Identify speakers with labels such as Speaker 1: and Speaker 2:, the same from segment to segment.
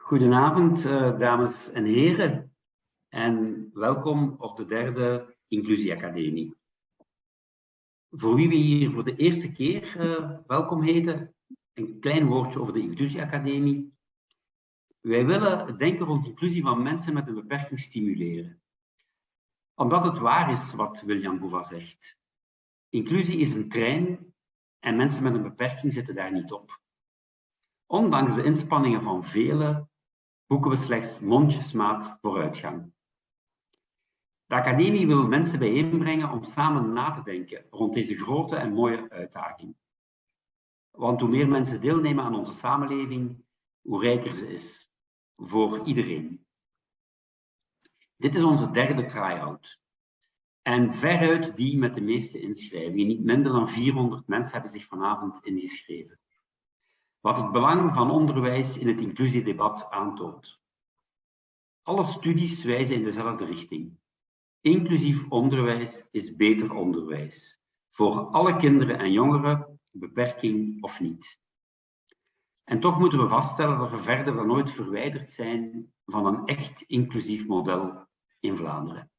Speaker 1: Goedenavond, dames en heren, en welkom op de derde Inclusie Academie. Voor wie we hier voor de eerste keer welkom heten, een klein woordje over de Inclusie Academie. Wij willen het denken rond inclusie van mensen met een beperking stimuleren. Omdat het waar is wat William Bouva zegt. Inclusie is een trein en mensen met een beperking zitten daar niet op. Ondanks de inspanningen van velen boeken we slechts mondjesmaat vooruitgang. De academie wil mensen bijeenbrengen om samen na te denken rond deze grote en mooie uitdaging. Want hoe meer mensen deelnemen aan onze samenleving, hoe rijker ze is. Voor iedereen. Dit is onze derde try-out. En veruit die met de meeste inschrijvingen. Niet minder dan 400 mensen hebben zich vanavond ingeschreven. Wat het belang van onderwijs in het inclusiedebat aantoont. Alle studies wijzen in dezelfde richting. Inclusief onderwijs is beter onderwijs. Voor alle kinderen en jongeren, beperking of niet. En toch moeten we vaststellen dat we verder dan ooit verwijderd zijn van een echt inclusief model in Vlaanderen.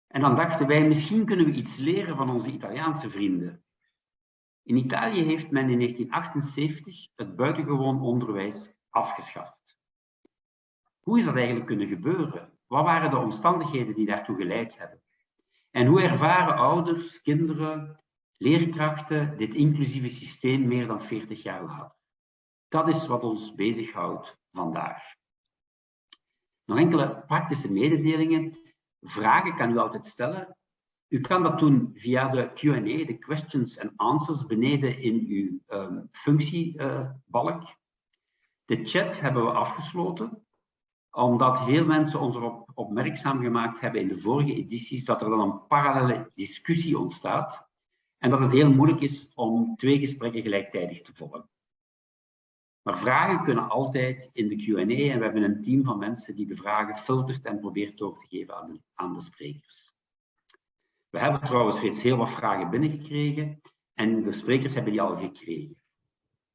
Speaker 1: En dan dachten wij, misschien kunnen we iets leren van onze Italiaanse vrienden. In Italië heeft men in 1978 het buitengewoon onderwijs afgeschaft. Hoe is dat eigenlijk kunnen gebeuren? Wat waren de omstandigheden die daartoe geleid hebben? En hoe ervaren ouders, kinderen, leerkrachten dit inclusieve systeem meer dan 40 jaar later? Dat is wat ons bezighoudt vandaag. Nog enkele praktische mededelingen. Vragen kan u altijd stellen. U kan dat doen via de Q&A, de questions and answers, beneden in uw functiebalk. De chat hebben we afgesloten, omdat heel mensen ons erop opmerkzaam gemaakt hebben in de vorige edities dat er dan een parallele discussie ontstaat en dat het heel moeilijk is om 2 gesprekken gelijktijdig te volgen. Maar vragen kunnen altijd in de Q&A en we hebben een team van mensen die de vragen filtert en probeert door te geven aan de sprekers. We hebben trouwens reeds heel wat vragen binnengekregen en de sprekers hebben die al gekregen.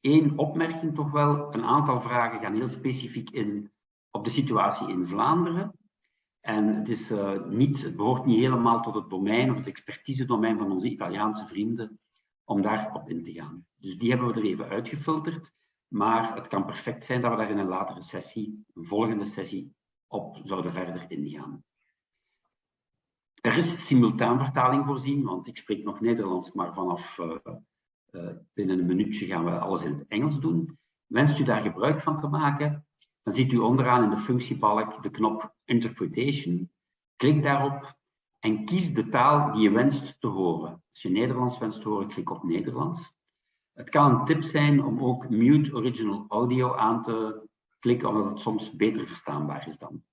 Speaker 1: Eén opmerking toch wel, een aantal vragen gaan heel specifiek in op de situatie in Vlaanderen. En het behoort niet helemaal tot het domein of het expertise-domein van onze Italiaanse vrienden om daarop in te gaan. Dus die hebben we er even uitgefilterd, maar het kan perfect zijn dat we daar in een latere sessie, een volgende sessie, op zouden verder ingaan. Er is simultaanvertaling voorzien, want ik spreek nog Nederlands, maar vanaf binnen een minuutje gaan we alles in het Engels doen. Wenst u daar gebruik van te maken, dan ziet u onderaan in de functiebalk de knop Interpretation. Klik daarop en kies de taal die je wenst te horen. Als je Nederlands wenst te horen, klik op Nederlands. Het kan een tip zijn om ook Mute Original Audio aan te klikken, omdat het soms beter verstaanbaar is dan.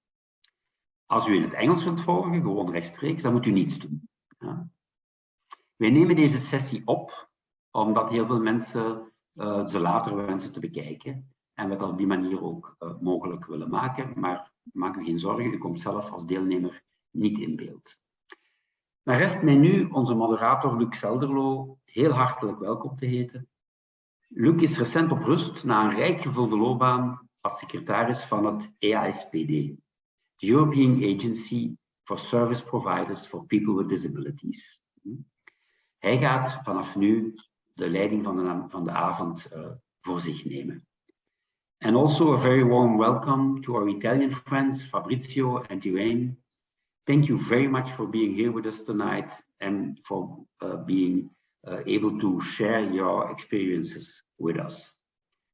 Speaker 1: Als u in het Engels wilt volgen, gewoon rechtstreeks, dan moet u niets doen. Ja. Wij nemen deze sessie op, omdat heel veel mensen ze later wensen te bekijken. En we dat op die manier ook mogelijk willen maken. Maar maak u geen zorgen, u komt zelf als deelnemer niet in beeld. Dan rest mij nu onze moderator Luc Zelderlo heel hartelijk welkom te heten. Luc is recent op rust na een rijk gevulde loopbaan als secretaris van het EASPD. The European Agency for Service Providers for People with Disabilities. Hij gaat vanaf nu de leiding van de avond voor zich nemen. And also a very warm welcome to our Italian friends, Fabrizio and Irene. Thank you very much for being here with us tonight and for being able to share your experiences with us.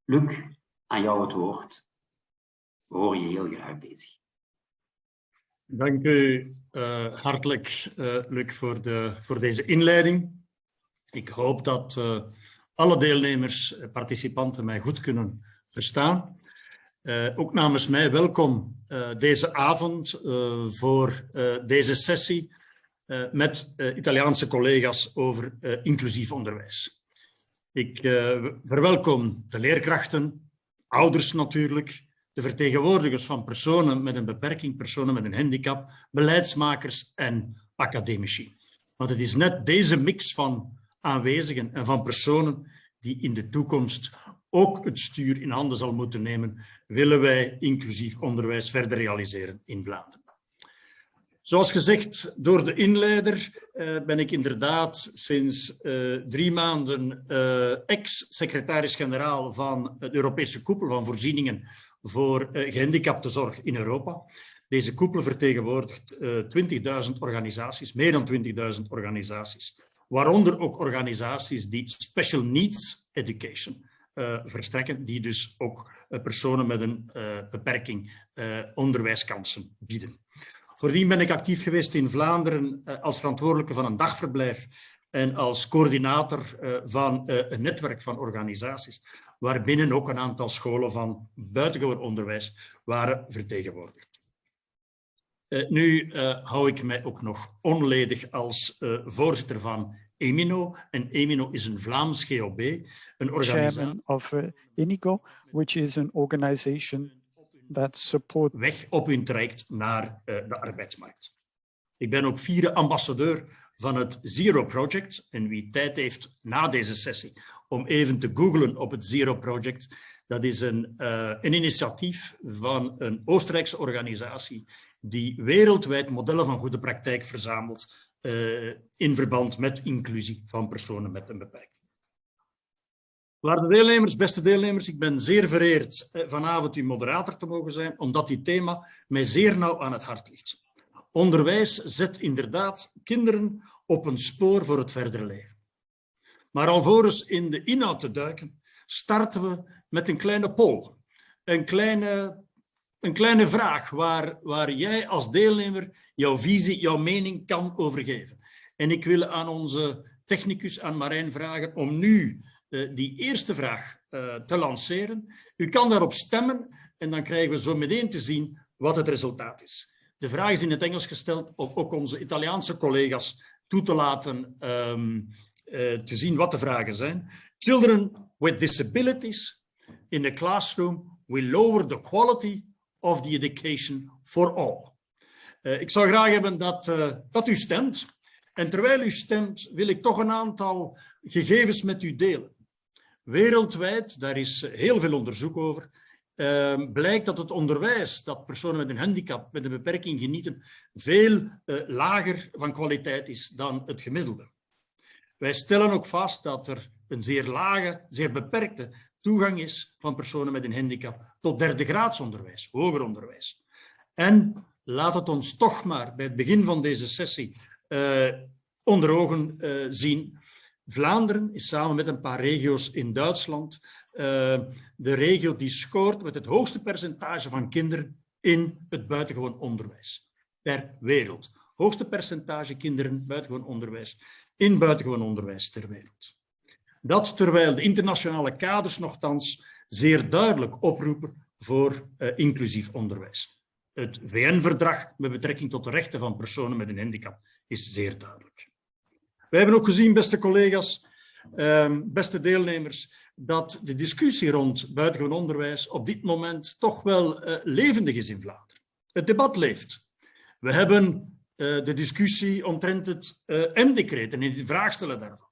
Speaker 1: Luc, aan jou het woord. We horen je heel graag bezig.
Speaker 2: Dank u hartelijk, Luc, voor deze inleiding. Ik hoop dat alle deelnemers, participanten mij goed kunnen verstaan. Ook namens mij welkom deze avond voor deze sessie met Italiaanse collega's over inclusief onderwijs. Ik verwelkom de leerkrachten, ouders natuurlijk, de vertegenwoordigers van personen met een beperking, personen met een handicap, beleidsmakers en academici. Want het is net deze mix van aanwezigen en van personen die in de toekomst ook het stuur in handen zal moeten nemen, willen wij inclusief onderwijs verder realiseren in Vlaanderen. Zoals gezegd door de inleider ben ik inderdaad sinds 3 maanden ex-secretaris-generaal van de Europese koepel van voorzieningen voor gehandicaptenzorg in Europa. Deze koepel vertegenwoordigt 20.000 organisaties, meer dan 20.000 organisaties, waaronder ook organisaties die special needs education verstrekken, die dus ook personen met een beperking onderwijskansen bieden. Voordien ben ik actief geweest in Vlaanderen als verantwoordelijke van een dagverblijf en als coördinator van een netwerk van organisaties, waarbinnen ook een aantal scholen van buitengewoon onderwijs waren vertegenwoordigd. Nu hou ik mij ook nog onledig als voorzitter van EMINO. En EMINO is een Vlaams GOB, een organisatie.
Speaker 3: Chairman of INIGO, which is an organization that support
Speaker 2: weg op hun traject naar de arbeidsmarkt. Ik ben ook 4e ambassadeur van het Zero Project. En wie tijd heeft na deze sessie om even te googlen op het Zero Project, dat is een initiatief van een Oostenrijkse organisatie die wereldwijd modellen van goede praktijk verzamelt in verband met inclusie van personen met een beperking. Waarde deelnemers, beste deelnemers, ik ben zeer vereerd vanavond uw moderator te mogen zijn, omdat dit thema mij zeer nauw aan het hart ligt. Onderwijs zet inderdaad kinderen op een spoor voor het verdere leven. Maar alvorens in de inhoud te duiken, starten we met een kleine poll. Een kleine vraag waar jij als deelnemer jouw visie, jouw mening kan overgeven. En ik wil aan onze technicus, aan Marijn, vragen om nu die eerste vraag te lanceren. U kan daarop stemmen en dan krijgen we zo meteen te zien wat het resultaat is. De vraag is in het Engels gesteld om ook onze Italiaanse collega's toe te laten te zien wat de vragen zijn. Children with disabilities in the classroom will lower the quality of the education for all. Ik zou graag hebben dat u stemt. En terwijl u stemt, wil ik toch een aantal gegevens met u delen. Wereldwijd, daar is heel veel onderzoek over, blijkt dat het onderwijs dat personen met een handicap, met een beperking genieten, veel lager van kwaliteit is dan het gemiddelde. Wij stellen ook vast dat er een zeer lage, zeer beperkte toegang is van personen met een handicap tot derde graadsonderwijs, hoger onderwijs. En laat het ons toch maar bij het begin van deze sessie onder ogen zien. Vlaanderen is samen met een paar regio's in Duitsland de regio die scoort met het hoogste percentage van kinderen in het buitengewoon onderwijs ter wereld. Hoogste percentage kinderen buitengewoon onderwijs in buitengewoon onderwijs ter wereld. Dat terwijl de internationale kaders nochtans zeer duidelijk oproepen voor inclusief onderwijs. Het VN-verdrag met betrekking tot de rechten van personen met een handicap is zeer duidelijk. We hebben ook gezien, beste collega's, beste deelnemers, dat de discussie rond buitengewoon onderwijs op dit moment toch wel levendig is in Vlaanderen. Het debat leeft. We hebben de discussie omtrent het M-decreet en de vraagstellen daarvan.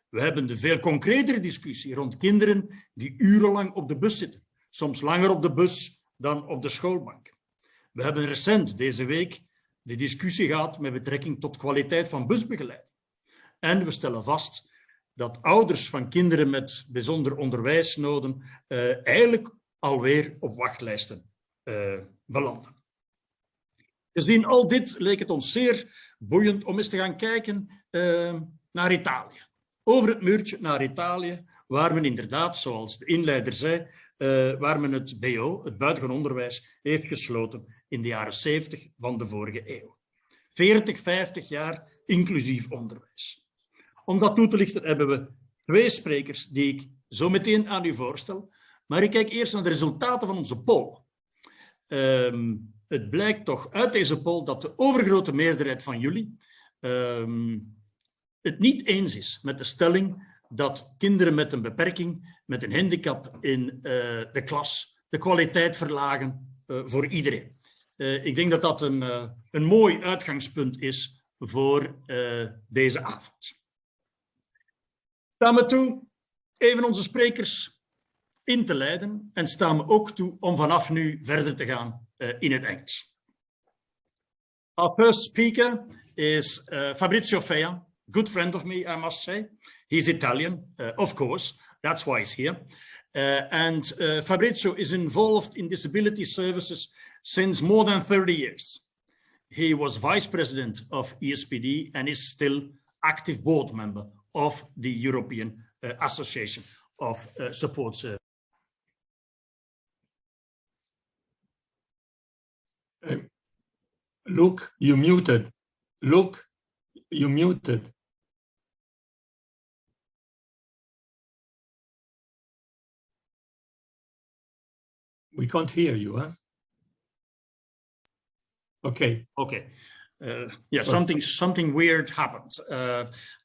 Speaker 2: We hebben de veel concretere discussie rond kinderen die urenlang op de bus zitten. Soms langer op de bus dan op de schoolbank. We hebben recent deze week de discussie gehad met betrekking tot kwaliteit van busbegeleiding. En we stellen vast dat ouders van kinderen met bijzonder onderwijsnoden eigenlijk alweer op wachtlijsten belanden. Gezien al dit leek het ons zeer boeiend om eens te gaan kijken naar Italië. Over het muurtje naar Italië, waar men inderdaad, zoals de inleider zei, waar men het BO, het buitengewoon onderwijs, heeft gesloten in de jaren 70 van de vorige eeuw. 40, 50 jaar inclusief onderwijs. Om dat toe te lichten hebben we 2 sprekers die ik zo meteen aan u voorstel. Maar ik kijk eerst naar de resultaten van onze poll. Het blijkt toch uit deze poll dat de overgrote meerderheid van jullie het niet eens is met de stelling dat kinderen met een beperking, met een handicap in de klas, de kwaliteit verlagen voor iedereen. Ik denk dat dat een mooi uitgangspunt is voor deze avond. Sta me toe, even onze sprekers in te leiden en sta me ook toe om vanaf nu verder te gaan in het Engels. Our first speaker is Fabrizio Fea, good friend of me, I must say. He's Italian, of course, that's why he's here. And Fabrizio is involved in disability services since more than 30 years. He was vice president of ESPD and is still active board member of the European Association of Support Services.
Speaker 4: Luke, you muted. Luke, you muted. We can't hear you, huh? Okay.
Speaker 2: Okay. Yeah, something weird happened.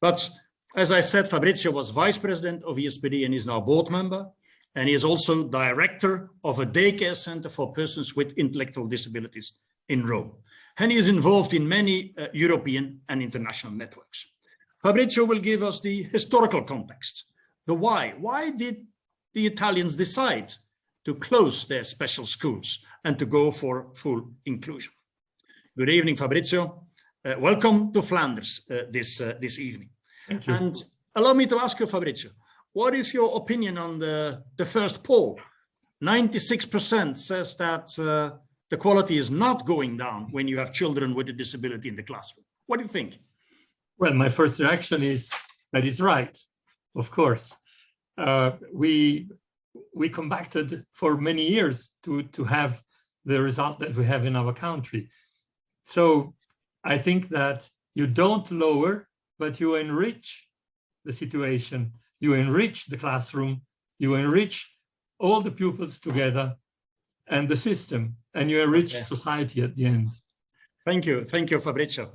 Speaker 2: But as I said, Fabrizio was vice president of ESPD and is now board member. And he is also director of a daycare center for persons with intellectual disabilities in Rome. And he is involved in many European and international networks. Fabrizio will give us the historical context, the why. Why did the Italians decide to close their special schools and to go for full inclusion? Good evening, Fabrizio. Welcome to Flanders this evening.
Speaker 4: Thank you.
Speaker 2: And allow me to ask you, Fabrizio, what is your opinion on the first poll? 96% says that the quality is not going down when you have children with a disability in the classroom. What do you think?
Speaker 4: Well, my first reaction is that it's right, of course. We combated for many years to have the result that we have in our country. So I think that you don't lower, but you enrich the situation, you enrich the classroom, you enrich all the pupils together and the system, and you enrich society at the end.
Speaker 2: Thank you, Fabrizio.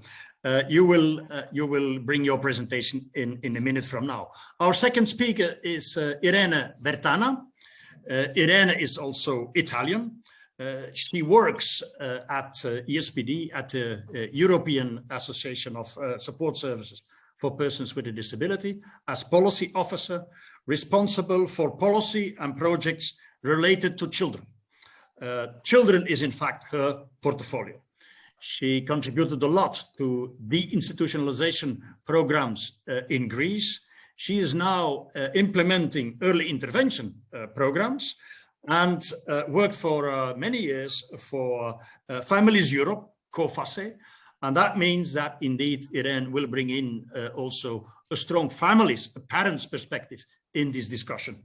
Speaker 2: You will bring your presentation in a minute from now. Our second speaker is Irene Bertana. Irene is also Italian. She works at ESPD, at the European Association of Support Services for Persons with a Disability, as policy officer responsible for policy and projects related to children. Children is in fact her portfolio. She contributed a lot to deinstitutionalization programs in Greece. She is now implementing early intervention programs and worked for many years for Families Europe, COFACE, and that means that indeed Irene will bring in also a strong families, a parents perspective in this discussion,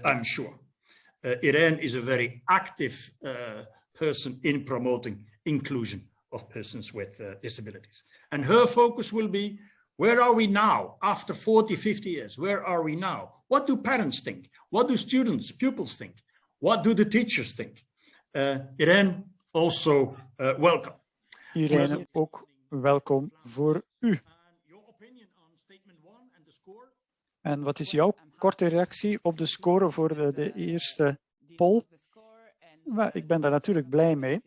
Speaker 2: I'm sure. Irene is a very active person in promoting inclusion of persons with disabilities. And her focus will be, where are we now after 40, 50 years? Where are we now? What do parents think? What do students, pupils think? What do the teachers think? Irene, also welcome.
Speaker 3: Irene, ook welkom voor u. En wat is jouw korte reactie op de score voor de eerste poll? Nou, ik ben daar natuurlijk blij mee.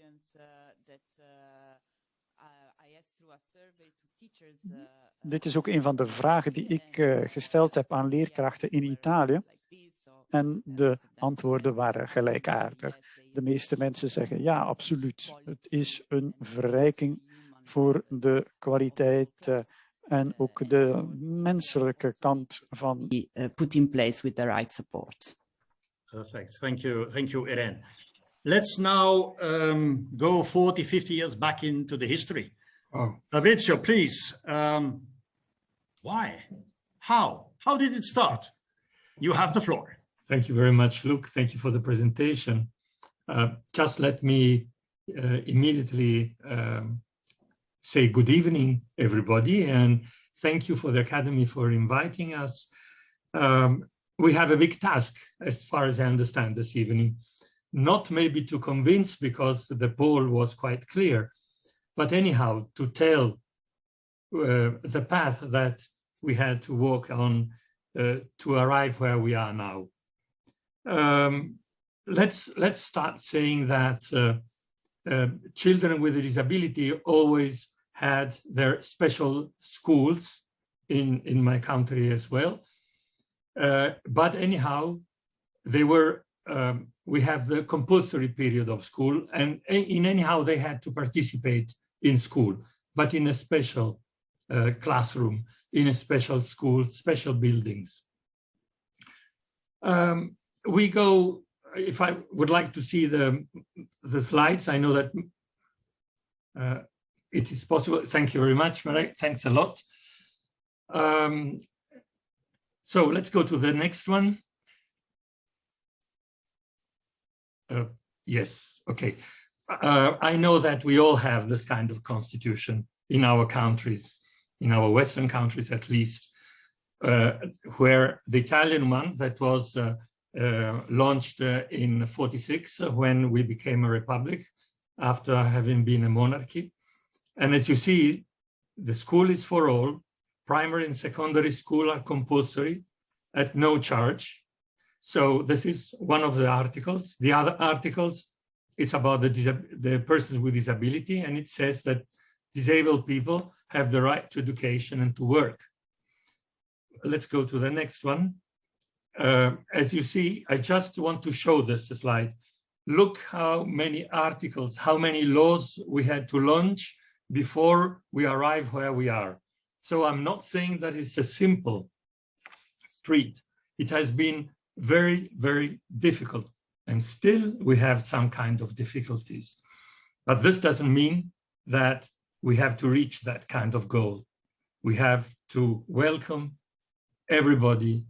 Speaker 3: Dit is ook een van de vragen die ik gesteld heb aan leerkrachten in Italië. En de antwoorden waren gelijkaardig. De meeste mensen zeggen ja, absoluut. Het is een verrijking voor de kwaliteit en ook de menselijke kant van.
Speaker 5: Put in place with the right support.
Speaker 2: Perfect. Thank you, Irene. Let's now go 40, 50 years back into the history.
Speaker 4: Oh.
Speaker 2: Fabrizio, please. Why? How did it start? You have the floor.
Speaker 4: Thank you very much, Luke. Thank you for the presentation. Just let me immediately say good evening, everybody, and thank you for the Academy for inviting us. We have a big task, as far as I understand this evening, not maybe to convince because the poll was quite clear, but anyhow, to tell the path that we had to walk on to arrive where we are now. Let's start saying that children with a disability always had their special schools in my country as well. But anyhow, they were we have the compulsory period of school, and in anyhow they had to participate in school, but in a special classroom, in a special school, special buildings. We go, if I would like to see the slides, I know that it is possible. Thank you very much, Maria. Thanks a lot. So let's go to the next one. Yes, okay. I know that we all have this kind of constitution in our countries, in our Western countries at least, where the Italian one that was launched in '46 when we became a republic after having been a monarchy. And as you see, the school is for all. Primary and secondary school are compulsory at no charge. So this is one of the articles. The other articles is about the persons with disability, and it says that disabled people have the right to education and to work. Let's go to the next one. As you see, I just want to show this slide. Look how many articles, how many laws we had to launch before we arrive where we are. So I'm not saying that it's a simple street. It has been very, very difficult, and still we have some kind of difficulties. But this doesn't mean that we have to reach that kind of goal. We have to welcome everybody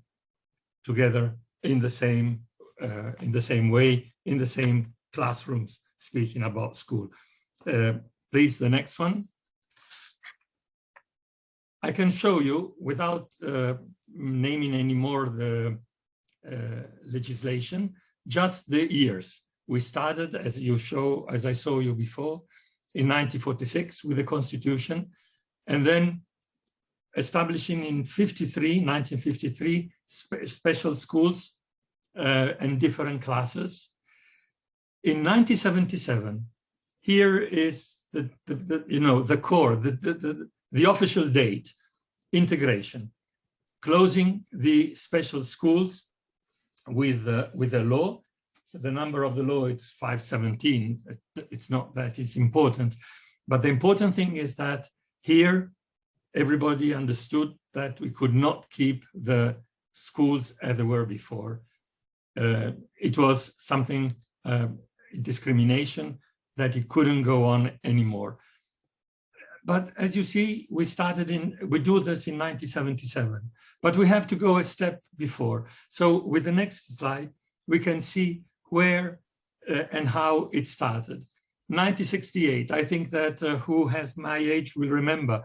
Speaker 4: together in the same way, in the same classrooms, speaking about school. Please, the next one. I can show you, without naming anymore the legislation, just the years. We started, as I saw you before, in 1946 with the Constitution, and then establishing in 1953, special schools and different classes. In 1977, here is the core, the official date, integration, closing the special schools with the law. The number of the law, it's 517. It's not that it's important, but the important thing is that here everybody understood that we could not keep the schools as they were before. It was something, discrimination, that it couldn't go on anymore. But as you see, we do this in 1977, but we have to go a step before. So with the next slide, we can see where and how it started. 1968, I think that who has my age will remember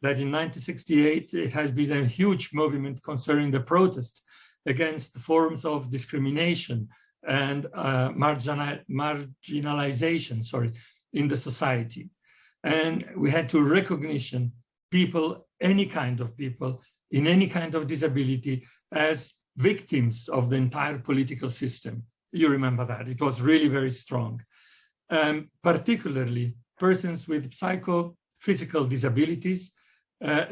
Speaker 4: that in 1968, it has been a huge movement concerning the protest against the forms of discrimination and marginalization, in the society. And we had to recognition people, any kind of people, in any kind of disability, as victims of the entire political system. You remember that. It was really very strong. Particularly persons with psychophysical disabilities,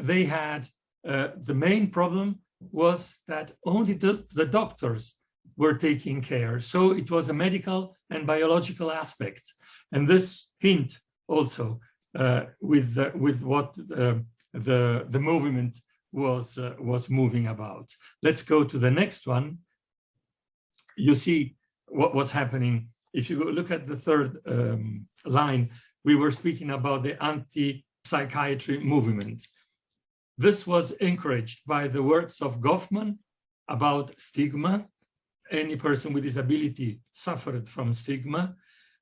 Speaker 4: they had, the main problem was that only the doctors were taking care. So it was a medical and biological aspect. And this hint also with what the movement was moving about. Let's go to the next one. You see what was happening. If you look at the third line, we were speaking about the anti-psychiatry movement. This was encouraged by the works of Goffman about stigma. Any person with disability suffered from stigma.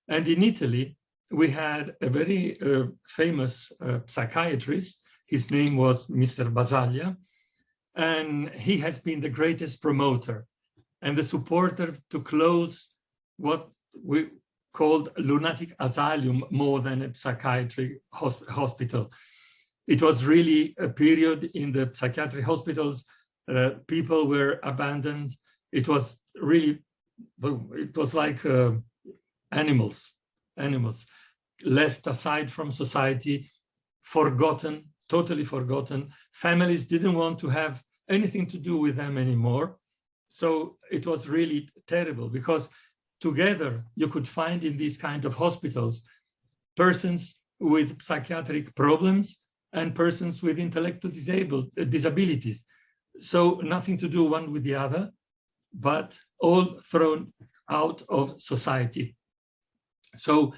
Speaker 4: And in Italy, we had a very famous psychiatrist. His name was Mr. Basaglia, and he has been the greatest promoter and the supporter to close what we called lunatic asylum more than a psychiatric hospital. It was really a period in the psychiatric hospitals, people were abandoned. It was really, it was like animals left aside from society, forgotten, totally forgotten. Families didn't want to have anything to do with them anymore. So it was really terrible, because together you could find in these kind of hospitals persons with psychiatric problems and persons with intellectual disabilities. So nothing to do one with the other, but all thrown out of society. So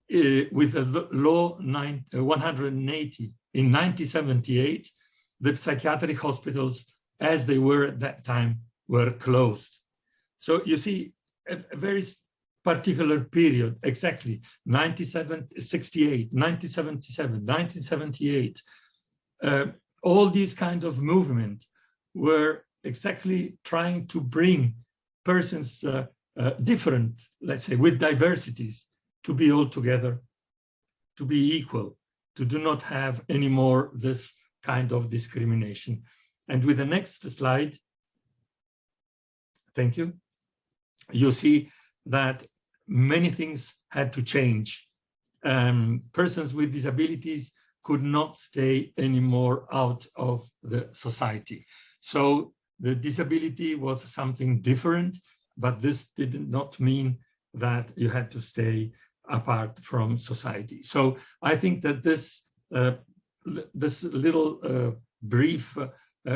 Speaker 4: with the law 180 in 1978, the psychiatric hospitals, as they were at that time, were closed. So you see a very particular period, exactly 1968, 1977, 1978, all these kind of movements were exactly trying to bring persons different, let's say, with diversities, to be all together, to be equal, to do not have any more this kind of discrimination. And with the next slide, thank you, you see that many things had to change. Persons with disabilities could not stay anymore out of the society. So the disability was something different, but this did not mean that you had to stay apart from society. So I think that this little brief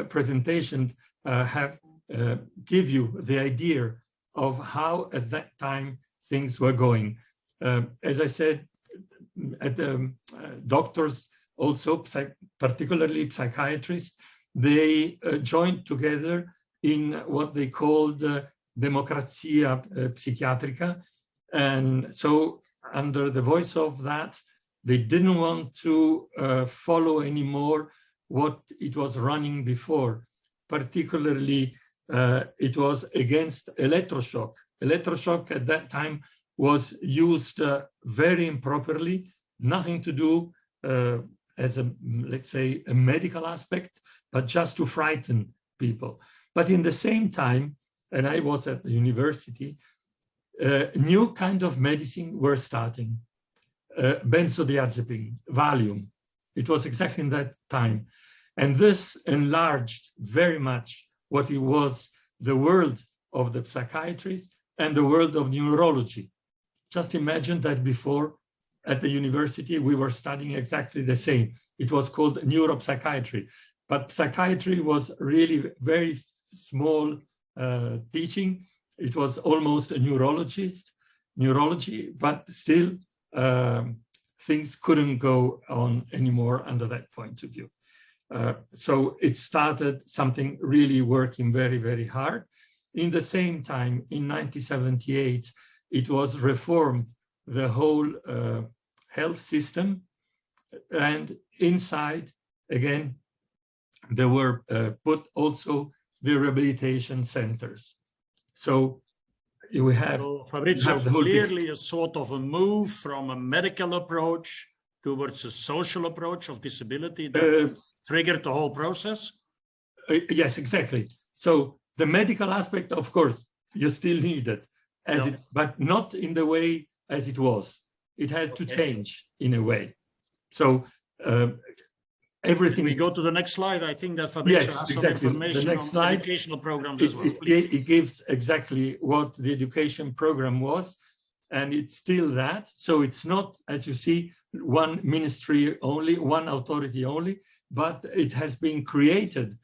Speaker 4: presentation give you the idea of how at that time things were going. As I said, at the doctors, also particularly psychiatrists, they joined together in what they called Democrazia Psichiatrica. And so under the voice of that, they didn't want to follow anymore what it was running before. Particularly, it was against electroshock. Electroshock at that time was used very improperly, nothing to do as a, let's say, a medical aspect, but just to frighten people. But in the same time, and I was at the university, new kind of medicine were starting. Benzodiazepine, Valium. It was exactly in that time. And this enlarged very much what it was the world of the psychiatrists and the world of neurology. Just imagine that before at the university, we were studying exactly the same. It was called neuropsychiatry, but psychiatry was really very small teaching. It was almost a neurology, but still things couldn't go on anymore under that point of view. So it started something really working very, very hard. In the same time, in 1978, it was reformed, the whole health system. And inside, again, there were put also the rehabilitation centers. So we have,
Speaker 2: Fabrizio, clearly a sort of a move from a medical approach towards a social approach of disability that triggered the whole process?
Speaker 4: Yes, exactly. So the medical aspect, of course, you still need it, but not in the way as it was. It has to change in a way. So everything.
Speaker 2: We go to the next slide. I think that Fabrizio has some information on educational programs as well.
Speaker 4: It gives exactly what the education program was, and it's still that. So it's not, as you see, one ministry only, one authority only, but it has been created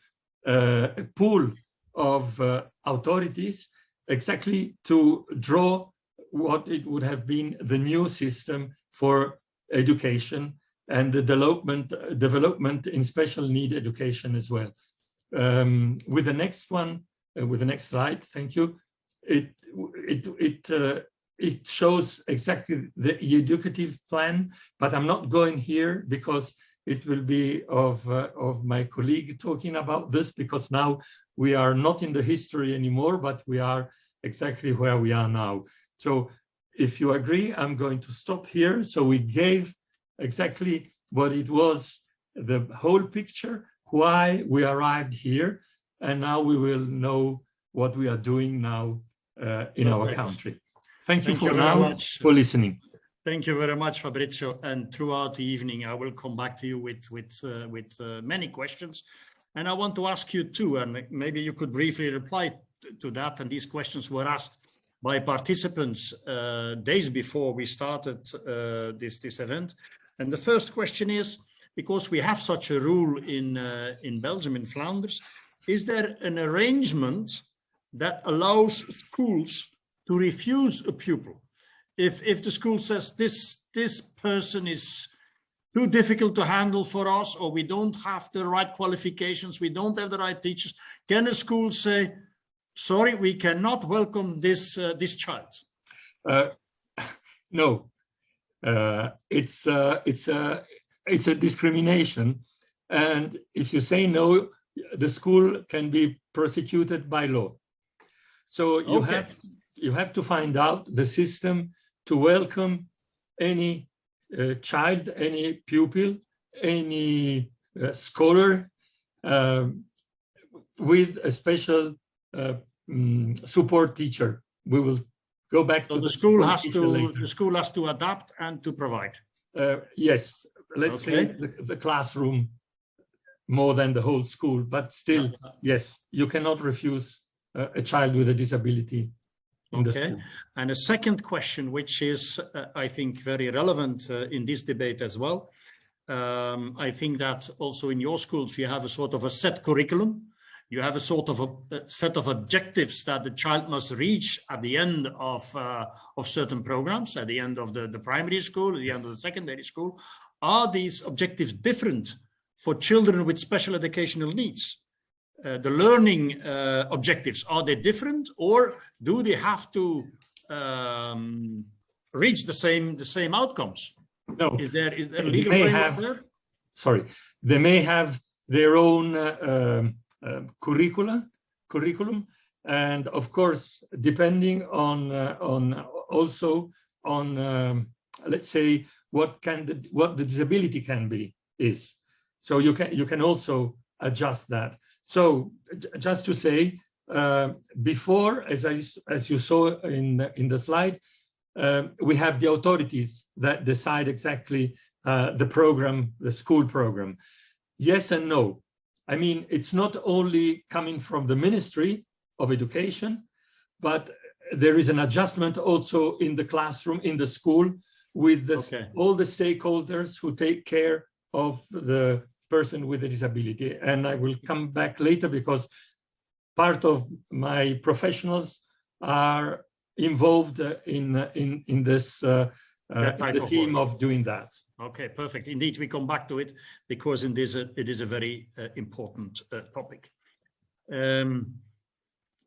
Speaker 4: a pool of authorities exactly to draw what it would have been the new system for education and the development in special need education as well. With the next one, with the next slide, thank you. It shows exactly the educative plan, but I'm not going here because it will be of my colleague talking about this, because now we are not in the history anymore, but we are exactly where we are now. So if you agree, I'm going to stop here. So we gave exactly what it was, the whole picture, why we arrived here, and now we will know what we are doing now in our country. Thank you for listening.
Speaker 2: Thank you very much, Fabrizio. And throughout the evening, I will come back to you with many questions. And I want to ask you too, and maybe you could briefly reply to that, and these questions were asked by participants days before we started this event. And the first question is, because we have such a rule in Belgium, in Flanders, is there an arrangement that allows schools to refuse a pupil? If the school says this person is too difficult to handle for us, or we don't have the right qualifications, we don't have the right teachers, can a school say, sorry, we cannot welcome this child?
Speaker 4: No, it's a discrimination, and if you say no, the school can be prosecuted by law. So you have to find out the system to welcome any child, any pupil, any scholar with a special support teacher. We will go back to
Speaker 2: the school has to adapt and to provide.
Speaker 4: Yes, let's say the classroom more than the whole school, but still, yes, you cannot refuse a child with a disability in the school.
Speaker 2: And a second question, which is, I think, very relevant in this debate as well. I think that also in your schools, you have a sort of a set curriculum. You have a sort of a set of objectives that the child must reach at the end of certain programs, at the end of the primary school, at the end of the secondary school. Are these objectives different for children with special educational needs? The learning objectives, are they different, or do they have to reach the same outcomes?
Speaker 4: No.
Speaker 2: Is there a legal framework there?
Speaker 4: Sorry, they may have their own curriculum, and of course, depending on let's say what the disability can be is. So you can also adjust that. So just to say, before, as you saw in the slide, we have the authorities that decide exactly the program, the school program. Yes and no. I mean, it's not only coming from the Ministry of Education, but there is an adjustment also in the classroom, in the school, with all the stakeholders who take care of the person with a disability. And I will come back later because part of my professionals are involved in this the team of doing that.
Speaker 2: Okay, perfect. Indeed, we come back to it because it is a very important topic.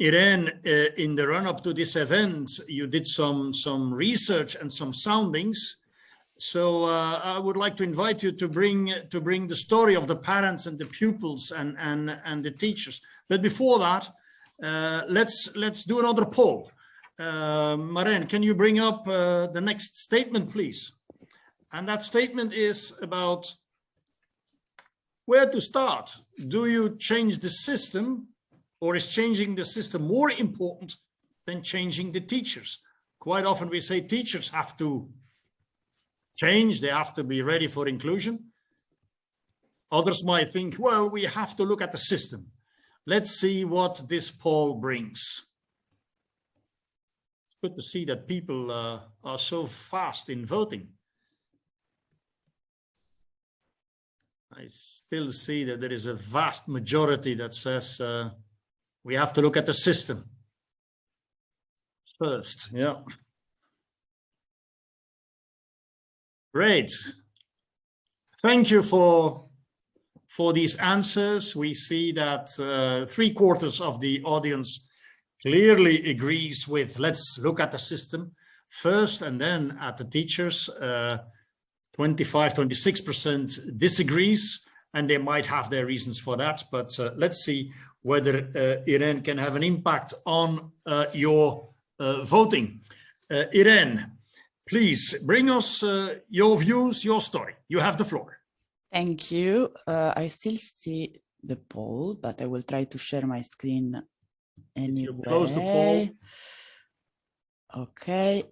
Speaker 2: Irene, in the run-up to this event, you did some research and some soundings. So I would like to invite you to bring the story of the parents and the pupils and the teachers. But before that, let's do another poll. Marijn, can you bring up the next statement, please? And that statement is about where to start. Do you change the system, or is changing the system more important than changing the teachers? Quite often we say teachers have to change, they have to be ready for inclusion. Others might think, well, we have to look at the system. Let's see what this poll brings. It's good to see that people are so fast in voting. I still see that there is a vast majority that says we have to look at the system first. Yeah. Great. Thank you for these answers. We see that 3/4 of the audience clearly agrees with let's look at the system first and then at the teachers. 25–26% disagrees, and they might have their reasons for that, but let's see whether Irene can have an impact on your voting. Irene, please bring us your views, your story. You have the floor.
Speaker 5: Thank you. I still see the poll, but I will try to share my screen anyway.
Speaker 2: Close the poll.
Speaker 5: Okay.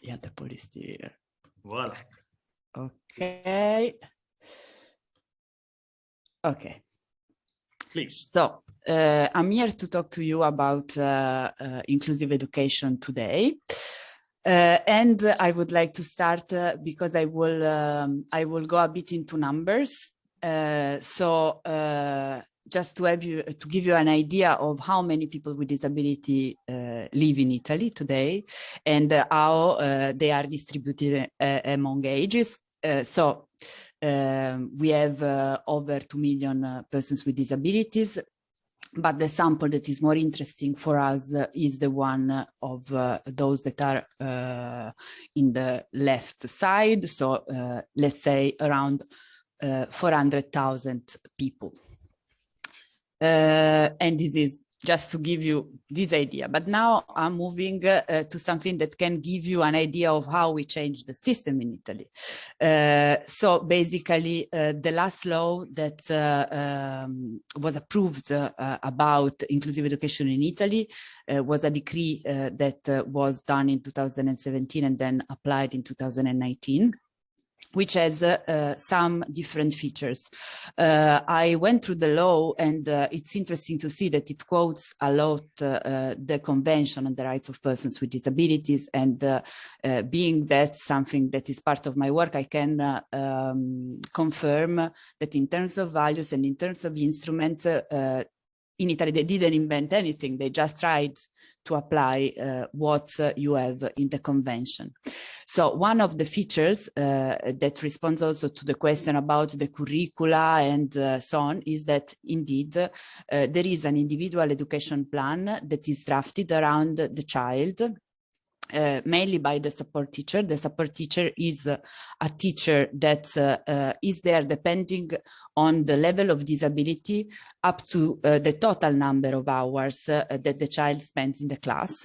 Speaker 5: Yeah, the poll is still here.
Speaker 2: Voila.
Speaker 5: Okay. Okay.
Speaker 2: please.
Speaker 5: So I'm here to talk to you about inclusive education today. And I would like to start because I will go a bit into numbers. Just to give you an idea of how many people with disability live in Italy today and how they are distributed among ages. We have over 2 million persons with disabilities, but the sample that is more interesting for us is the one of those that are in the left side. So let's say around 400,000 people. And this is just to give you this idea. But now I'm moving to something that can give you an idea of how we changed the system in Italy. So basically, the last law that was approved about inclusive education in Italy was a decree that was done in 2017 and then applied in 2019. Which has some different features. I went through the law and it's interesting to see that it quotes a lot the Convention on the Rights of Persons with Disabilities, and being that something that is part of my work, I can confirm that in terms of values and in terms of instruments, in Italy, they didn't invent anything. They just tried to apply what you have in the convention. So one of the features that responds also to the question about the curricula and so on is that indeed there is an individual education plan that is drafted around the child, mainly by the support teacher. The support teacher is a teacher that is there depending on the level of disability up to the total number of hours that the child spends in the class.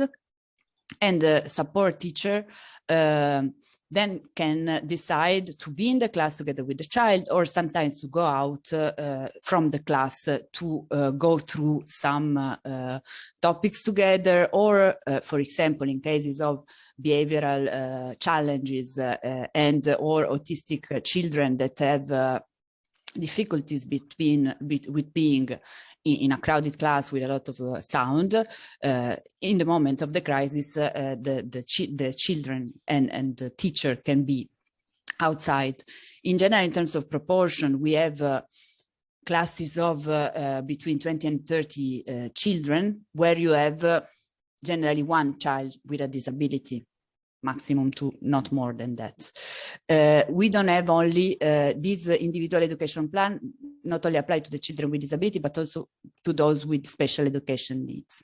Speaker 5: And the support teacher then can decide to be in the class together with the child, or sometimes to go out from the class to go through some topics together, or for example, in cases of behavioral challenges and or autistic children that have difficulties with being in a crowded class with a lot of sound. In the moment of the crisis, the children and the teacher can be outside. In general, in terms of proportion, we have classes of between 20 and 30 children, where you have generally one child with a disability, maximum two, not more than that. We don't have only this individual education plan, not only applied to the children with disability, but also to those with special education needs.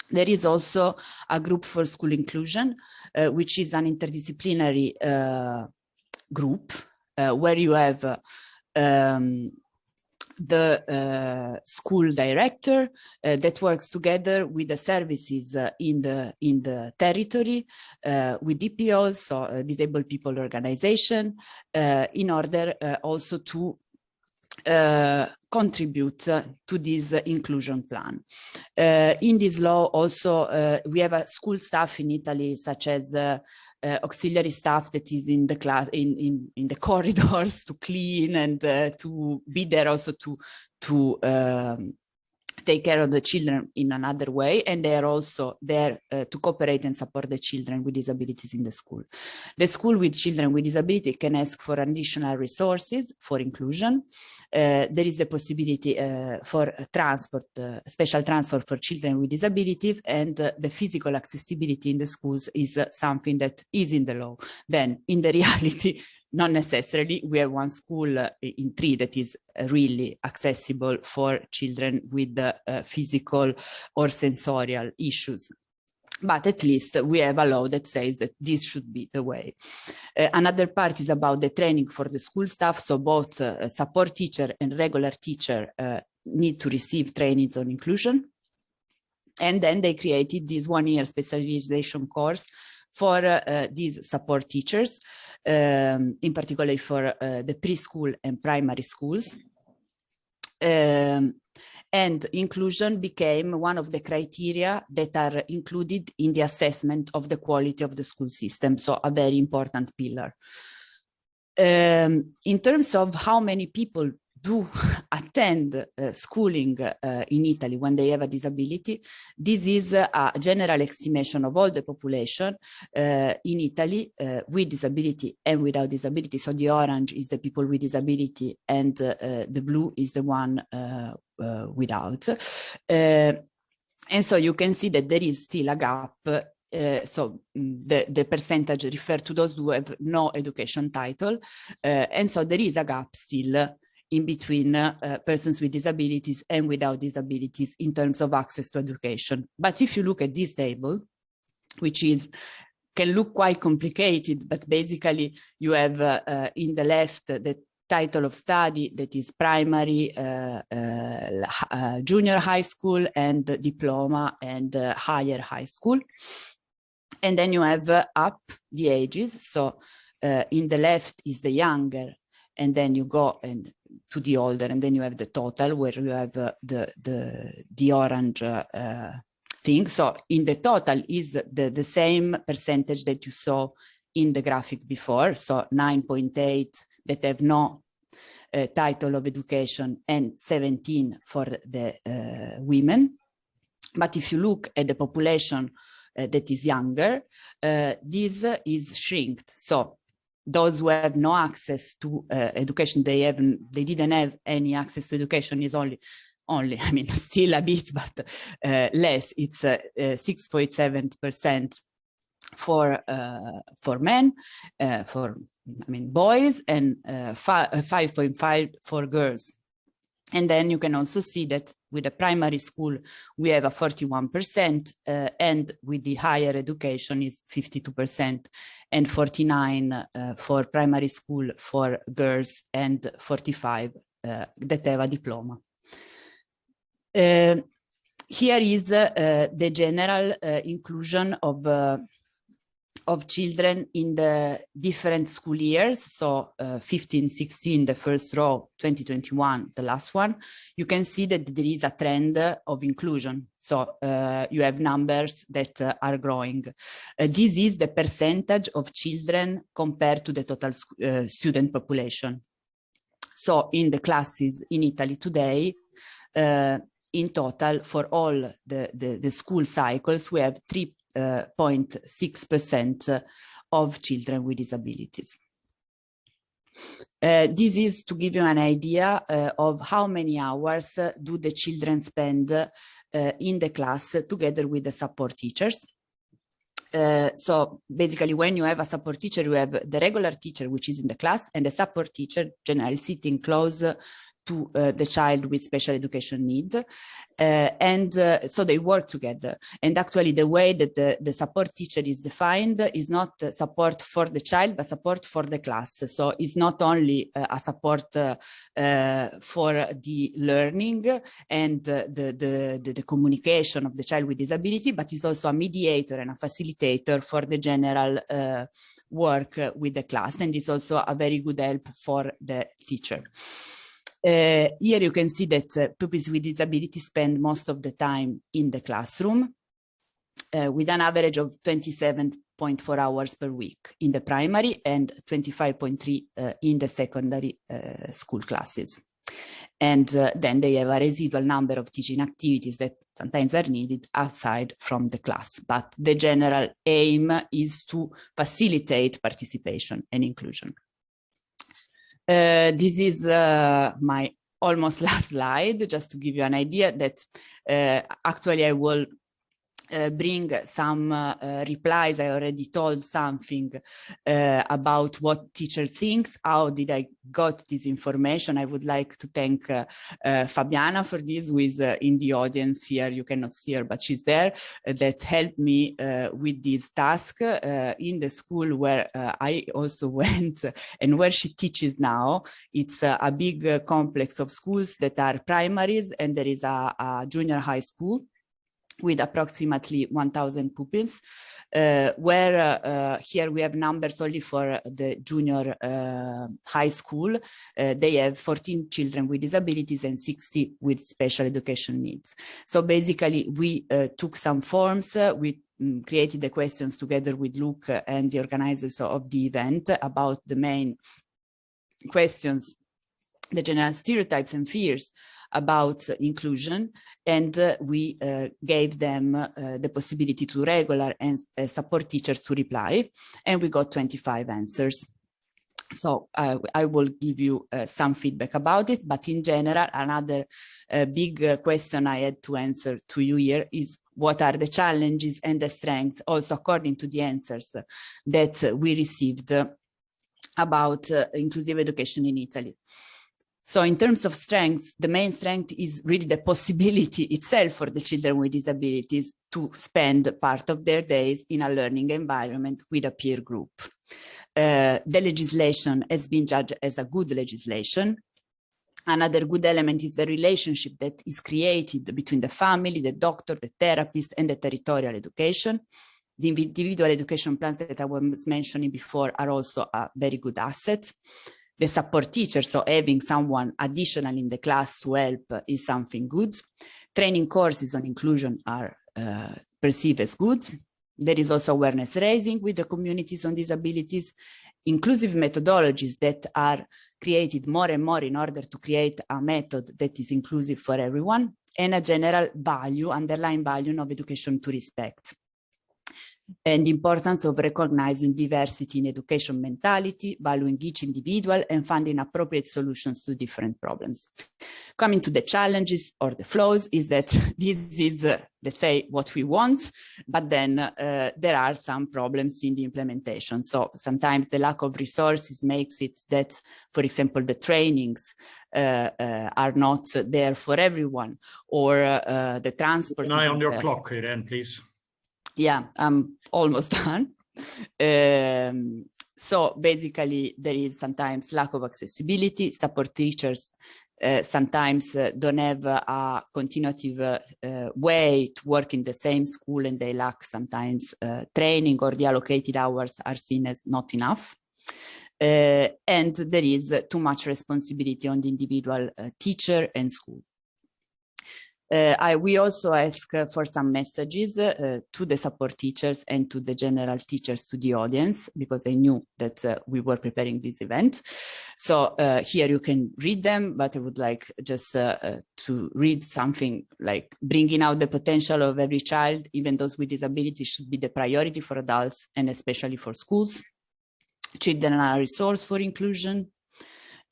Speaker 5: There is also a group for school inclusion, which is an interdisciplinary group where you have the school director that works together with the services in the territory, with DPOs, so disabled people organization, in order also to contribute to this inclusion plan. In this law also we have a school staff in Italy, such as auxiliary staff that is in the class, in the corridors to clean and to be there also to take care of the children in another way, and they are also there to cooperate and support the children with disabilities in the school. The school with children with disability can ask for additional resources for inclusion. There is the possibility for transport, special transport for children with disabilities, and the physical accessibility in the schools is something that is in the law. Then in the reality, not necessarily. We have one school in 3 that is really accessible for children with physical or sensorial issues. But at least we have a law that says that this should be the way. Another part is about the training for the school staff. So both support teacher and regular teacher need to receive trainings on inclusion. And then they created this 1-year specialization course for these support teachers, in particular for the preschool and primary schools. And inclusion became one of the criteria that are included in the assessment of the quality of the school system, so a very important pillar. In terms of how many people do attend schooling in Italy when they have a disability, this is a general estimation of all the population in Italy with disability and without disability. So the orange is the people with disability and the blue is the one without. And so you can see that there is still a gap. So the percentage refer to those who have no education title. And so there is a gap still in between persons with disabilities and without disabilities in terms of access to education. But if you look at this table, which can look quite complicated, but basically you have in the left the title of study that is primary, junior high school, and diploma and higher high school. And then you have up the ages. So in the left is the younger, and then you go to the older, and then you have the total where you have the orange thing. So in the total is the same percentage that you saw in the graphic before. So 9.8 that have no title of education and 17 for the women. But if you look at the population that is younger, this is shrinked. So those who have no access to education, they didn't have any access to education is only, I mean, still a bit, but less. It's 6.7% for men, boys, and 5.5 for girls. And then you can also see that with the primary school, we have a 41%, and with the higher education is 52%, and 49 for primary school for girls, and 45 that have a diploma. Here is the general inclusion of children in the different school years. So 15, 16, the first row, 2021, the last one. You can see that there is a trend of inclusion. So you have numbers that are growing. This is the percentage of children compared to the total student population. So in the classes in Italy today, in total for all the school cycles, we have 3.6% of children with disabilities. This is to give you an idea of how many hours do the children spend in the class together with the support teachers. So basically when you have a support teacher, you have the regular teacher, which is in the class, and the support teacher generally sitting close to the child with special education needs. So they work together. And actually the way that the support teacher is defined is not support for the child, but support for the class. So it's not only a support for the learning and the communication of the child with disability, but is also a mediator and a facilitator for the general work with the class. And it's also a very good help for the teacher. Here you can see that pupils with disabilities spend most of the time in the classroom with an average of 27.4 hours per week in the primary and 25.3 in the secondary school classes. And then they have a residual number of teaching activities that sometimes are needed outside from the class. But the general aim is to facilitate participation and inclusion. This is my almost last slide, just to give you an idea that actually I will bring some replies. I already told something about what teacher thinks. How did I got this information? I would like to thank Fabiana for this, who is in the audience here. You cannot see her, but she's there, that helped me with this task in the school where I also went and where she teaches now. It's a big complex of schools that are primaries, and there is a junior high school with approximately 1,000 pupils, where here we have numbers only for the junior high school. They have 14 children with disabilities and 60 with special education needs. So basically we took some forms, we created the questions together with Luke and the organizers of the event about the main questions the general stereotypes and fears about inclusion, and we gave them the possibility to regular and support teachers to reply, and we got 25 answers. So I will give you some feedback about it, but in general, another big question I had to answer to you here is what are the challenges and the strengths, also according to the answers that we received about inclusive education in Italy. So in terms of strengths, the main strength is really the possibility itself for the children with disabilities to spend part of their days in a learning environment with a peer group. The legislation has been judged as a good legislation. Another good element is the relationship that is created between the family, the doctor, the therapist, and the territorial education. The individual education plans that I was mentioning before are also a very good asset. The support teacher, so having someone additional in the class to help is something good. Training courses on inclusion are perceived as good. There is also awareness raising with the communities on disabilities, inclusive methodologies that are created more and more in order to create a method that is inclusive for everyone, and a general value, underlying value of education to respect. And the importance of recognizing diversity in education mentality, valuing each individual, and finding appropriate solutions to different problems. Coming to the challenges or the flaws is that this is, let's say, what we want, but then there are some problems in the implementation. So sometimes the lack of resources makes it that, for example, the trainings are not there for everyone, or the transport.
Speaker 2: Keep an eye on your clock, Irene, please.
Speaker 5: Yeah, I'm almost done. So basically, there is sometimes lack of accessibility. Support teachers sometimes don't have a continuative way to work in the same school, and they lack sometimes training, or the allocated hours are seen as not enough. And there is too much responsibility on the individual teacher and school. We also ask for some messages to the support teachers and to the general teachers, to the audience, because I knew that we were preparing this event. So here you can read them, but I would like just to read something like: bringing out the potential of every child, even those with disabilities, should be the priority for adults and especially for schools. Children are a resource for inclusion.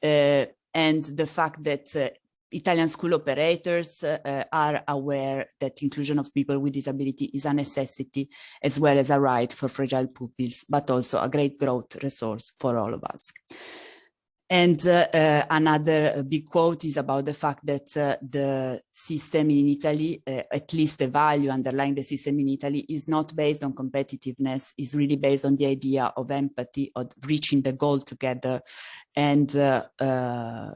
Speaker 5: And the fact that Italian school operators are aware that inclusion of people with disability is a necessity as well as a right for fragile pupils, but also a great growth resource for all of us. And another big quote is about the fact that the system in Italy, at least the value underlying the system in Italy, is not based on competitiveness, is really based on the idea of empathy, of reaching the goal together. And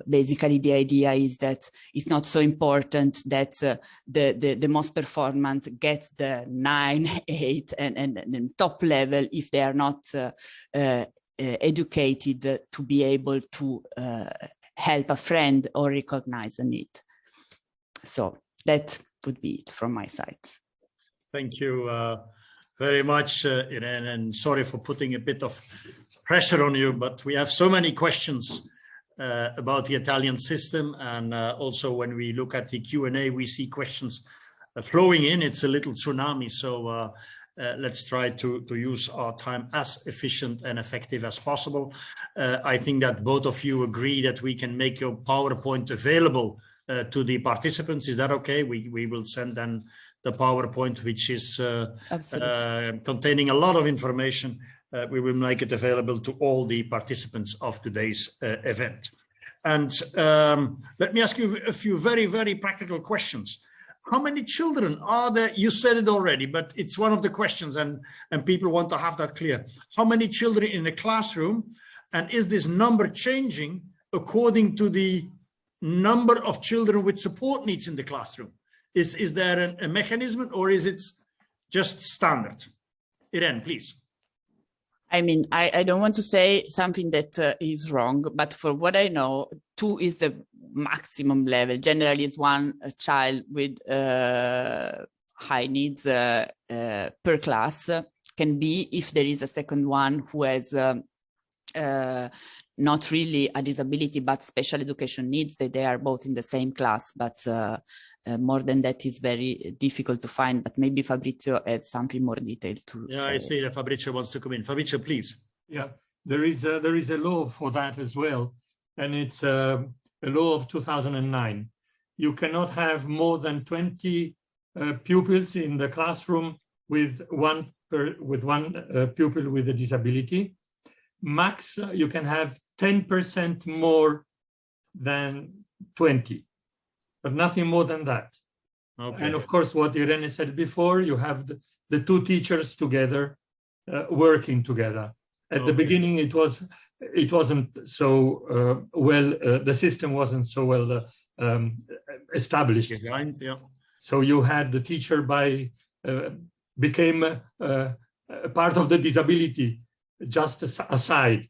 Speaker 5: basically the idea is that it's not so important that the most performant gets the 9, 8 and top level if they are not educated to be able to help a friend or recognize a need. So that would be it from my side.
Speaker 2: Thank you very much, Irene, and sorry for putting a bit of pressure on you, but we have so many questions about the Italian system, and also when we look at the Q&A, we see questions flowing in. It's a little tsunami, so let's try to use our time as efficient and effective as possible. I think that both of you agree that we can make your PowerPoint available to the participants. Is that okay? We will send them the PowerPoint, which is containing a lot of information. We will make it available to all the participants of today's event. And let me ask you a few very, very practical questions. How many children are there? You said it already, but it's one of the questions, and people want to have that clear. How many children in a classroom? And is this number changing according to the number of children with support needs in the classroom? Is there a mechanism, or is it just standard? Irene, please.
Speaker 5: I mean, I don't want to say something that is wrong, but for what I know, 2 is the maximum level. Generally, it's 1 child with high needs per class. Can be if there is a second one who has not really a disability, but special education needs, that they are both in the same class, but more than that is very difficult to find. But maybe Fabrizio has something more detailed to say.
Speaker 2: I see that Fabrizio wants to come in. Fabrizio, please.
Speaker 4: Yeah, there is a law for that as well, and it's a law of 2009. You cannot have more than 20 pupils in the classroom with one pupil with a disability. Max, you can have 10% more than 20, but nothing more than that. Okay. And of course, what Irene said before, you have the two teachers together, working together. At the beginning, it wasn't so well. The system wasn't so well established.
Speaker 2: Designed, yeah.
Speaker 4: So you had the teacher became a part of the disability, just aside.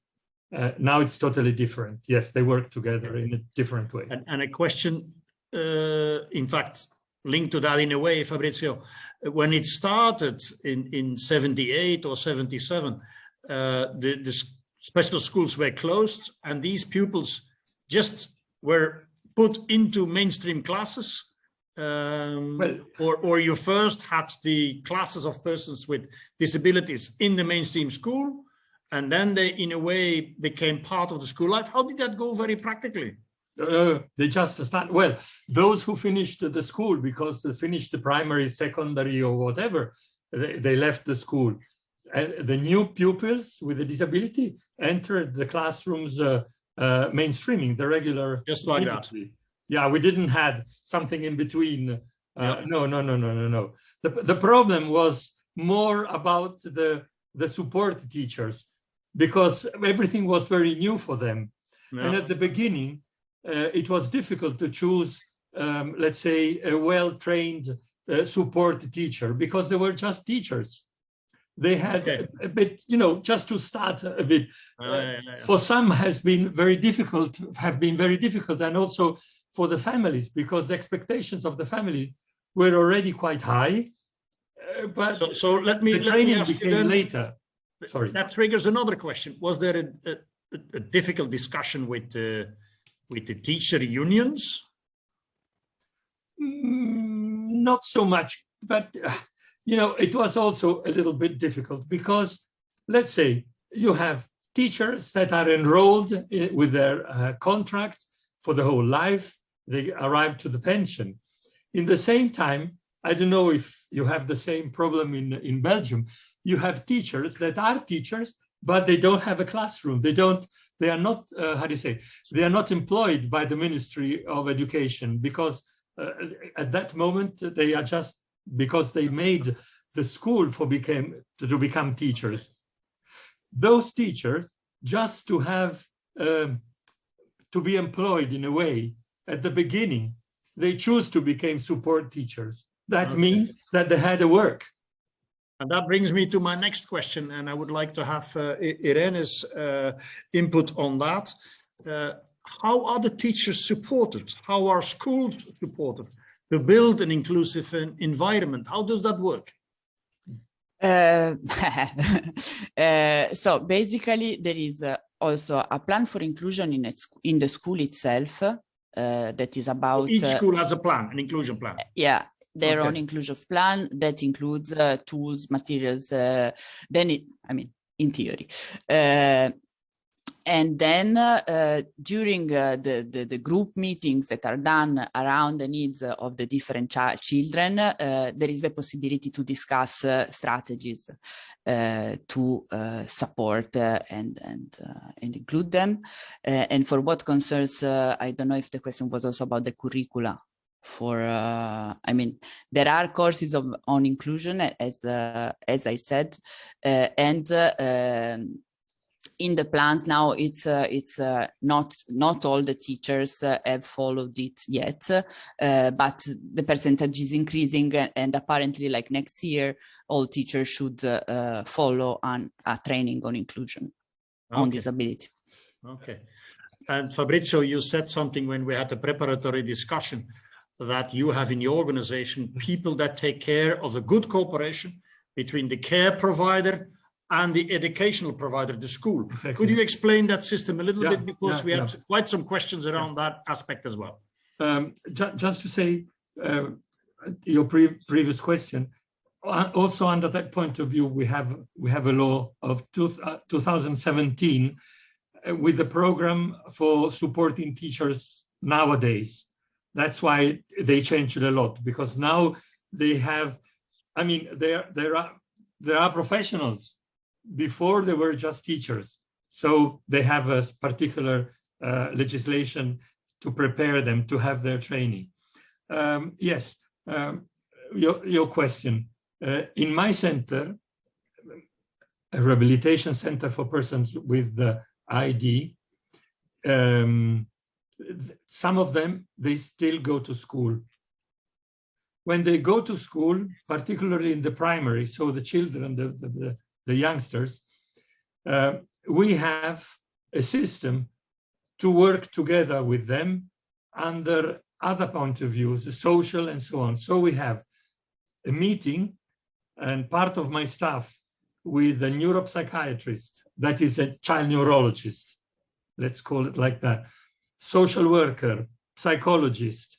Speaker 4: Now it's totally different. Yes, they work together in a different way.
Speaker 2: And a question, in fact, linked to that in a way, Fabrizio, when it started in 78 or 77, the special schools were closed and these pupils just were put into mainstream classes, or you first had the classes of persons with disabilities in the mainstream school, and then they, in a way, became part of the school life. How did that go very practically?
Speaker 4: They just start, well, those who finished the school because they finished the primary, secondary, or whatever, they left the school. And the new pupils with a disability entered the classrooms mainstreaming, the regular.
Speaker 2: Just like that.
Speaker 4: Yeah, we didn't have something in between. No. The problem was more about the support teachers, because everything was very new for them. Yeah. And at the beginning, it was difficult to choose, let's say, a well-trained support teacher, because they were just teachers. They had a bit, just to start a bit. For some have been very difficult, and also for the families, because the expectations of the family were already quite high. But
Speaker 2: so let me ask you then,
Speaker 4: later. Sorry.
Speaker 2: That triggers another question. Was there a difficult discussion with the teacher unions?
Speaker 4: Not so much, but it was also a little bit difficult, because let's say you have teachers that are enrolled with their contract for the whole life. They arrive to the pension. In the same time, I don't know if you have the same problem in Belgium. You have teachers that are teachers, but they don't have a classroom. They are not, they are not employed by the Ministry of Education, because at that moment, they are just, because they made the school to become teachers. Those teachers, just to have, to be employed in a way, at the beginning, they choose to become support teachers. That means that they had to work.
Speaker 2: And that brings me to my next question, and I would like to have Irene's input on that. How are the teachers supported? How are schools supported to build an inclusive environment? How does that work?
Speaker 5: So basically, there is also a plan for inclusion in the school itself. That is about...
Speaker 2: So each school has a plan, an inclusion plan.
Speaker 5: Yeah, their own inclusion plan that includes tools, materials, in theory. And then during the group meetings that are done around the needs of the different children, there is a possibility to discuss strategies to support and include them. And for what concerns, I don't know if the question was also about the curricula. There are courses on inclusion, as I said, and in the plans now, it's not all the teachers have followed it yet, but the percentage is increasing, and apparently, like next year, all teachers should follow a training on inclusion, on disability.
Speaker 2: Okay. And Fabrizio, you said something when we had the preparatory discussion, that you have in your organization people that take care of a good cooperation between the care provider and the educational provider, the school.
Speaker 4: Exactly.
Speaker 2: Could you explain that system a little
Speaker 4: Yeah,
Speaker 2: bit? Because we had quite some questions around that aspect as well.
Speaker 4: Just to say, your previous question, also under that point of view, we have a law of 2017 with the program for supporting teachers nowadays. That's why they changed a lot, because now they have, I mean, there are professionals. Before they were just teachers, so they have a particular legislation to prepare them to have their training. Yes, your question. In my center, a rehabilitation center for persons with the ID, some of them, they still go to school. When they go to school, particularly in the primary, so the children, the youngsters, we have a system to work together with them under other point of views, the social and so on. So we have a meeting, and part of my staff with a neuropsychiatrist, that is a child neurologist, let's call it like that, social worker, psychologist,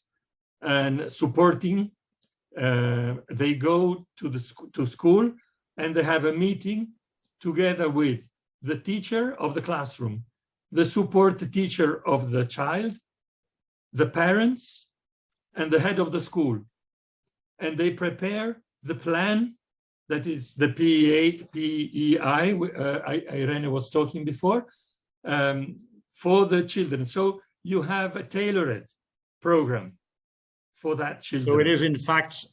Speaker 4: and supporting. They go to school, and they have a meeting together with the teacher of the classroom, the support teacher of the child, the parents, and the head of the school. And they prepare the plan, that is the PEI, Irene was talking before, for the children. So you have a tailored program for that children.
Speaker 2: So it is, in fact,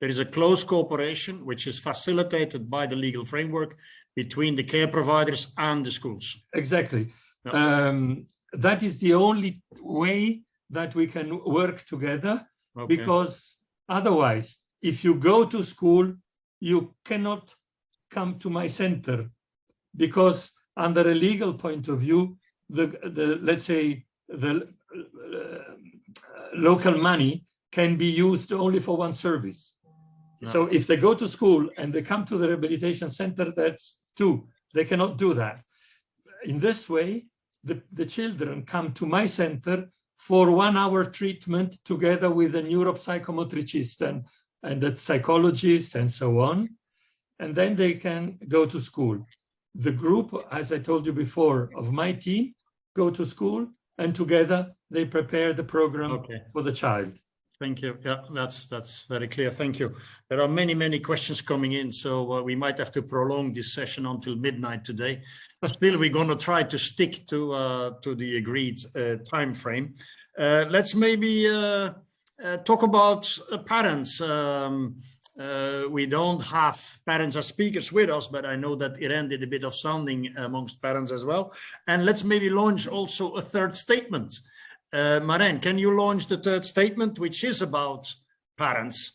Speaker 2: there is a close cooperation which is facilitated by the legal framework between the care providers and the schools.
Speaker 4: Exactly.
Speaker 2: Yeah.
Speaker 4: That is the only way that we can work together, because otherwise, if you go to school, you cannot come to my center, because under a legal point of view, let's say the local money can be used only for one service. No. So if they go to school and they come to the rehabilitation center, that's two. They cannot do that. In this way, the children come to my center for 1 hour treatment together with a neuropsychomotricist and the psychologist and so on. And then they can go to school. The group, as I told you before, of my team go to school, and together they prepare the program for the child.
Speaker 2: Thank you. Yeah, that's very clear. Thank you. There are many questions coming in, so we might have to prolong this session until midnight today. Still, we're going to try to stick to the agreed time frame. Let's maybe talk about parents. We don't have parents as speakers with us, but I know that Irene did a bit of sounding amongst parents as well. And let's maybe launch also a third statement. Maren, can you launch the third statement, which is about parents?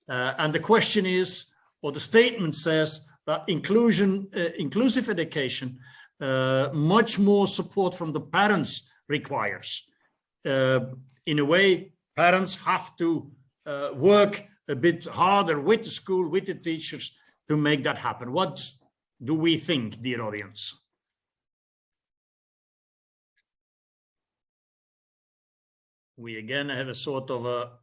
Speaker 2: And the question is, or the statement says that inclusive education, much more support from the parents requires. In a way, parents have to work a bit harder with the school, with the teachers to make that happen. What do we think, dear audience? We again have a sort of a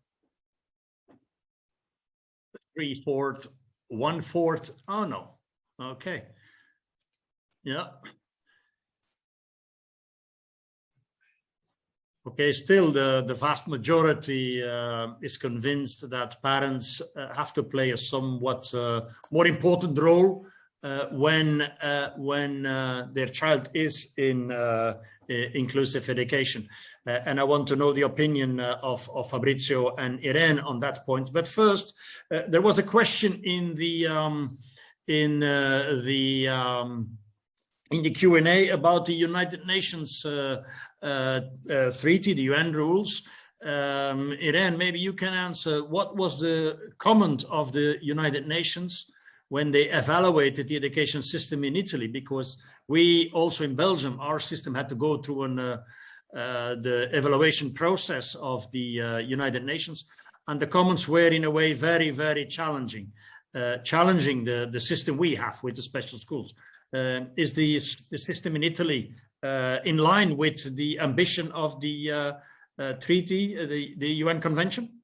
Speaker 2: 3/4, 1/4. Oh no. Okay. Yeah. Okay, still the vast majority is convinced that parents have to play a somewhat more important role when their child is in inclusive education. And I want to know the opinion of Fabrizio and Irene on that point. But first, there was a question in the Q&A about the United Nations treaty, the UN rules. Irene, maybe you can answer. What was the comment of the United Nations when they evaluated the education system in Italy? Because we also in Belgium, our system had to go through the evaluation process of the United Nations, and the comments were in a way very challenging, challenging the system we have with the special schools. Is the system in Italy in line with the ambition of the treaty, the UN Convention?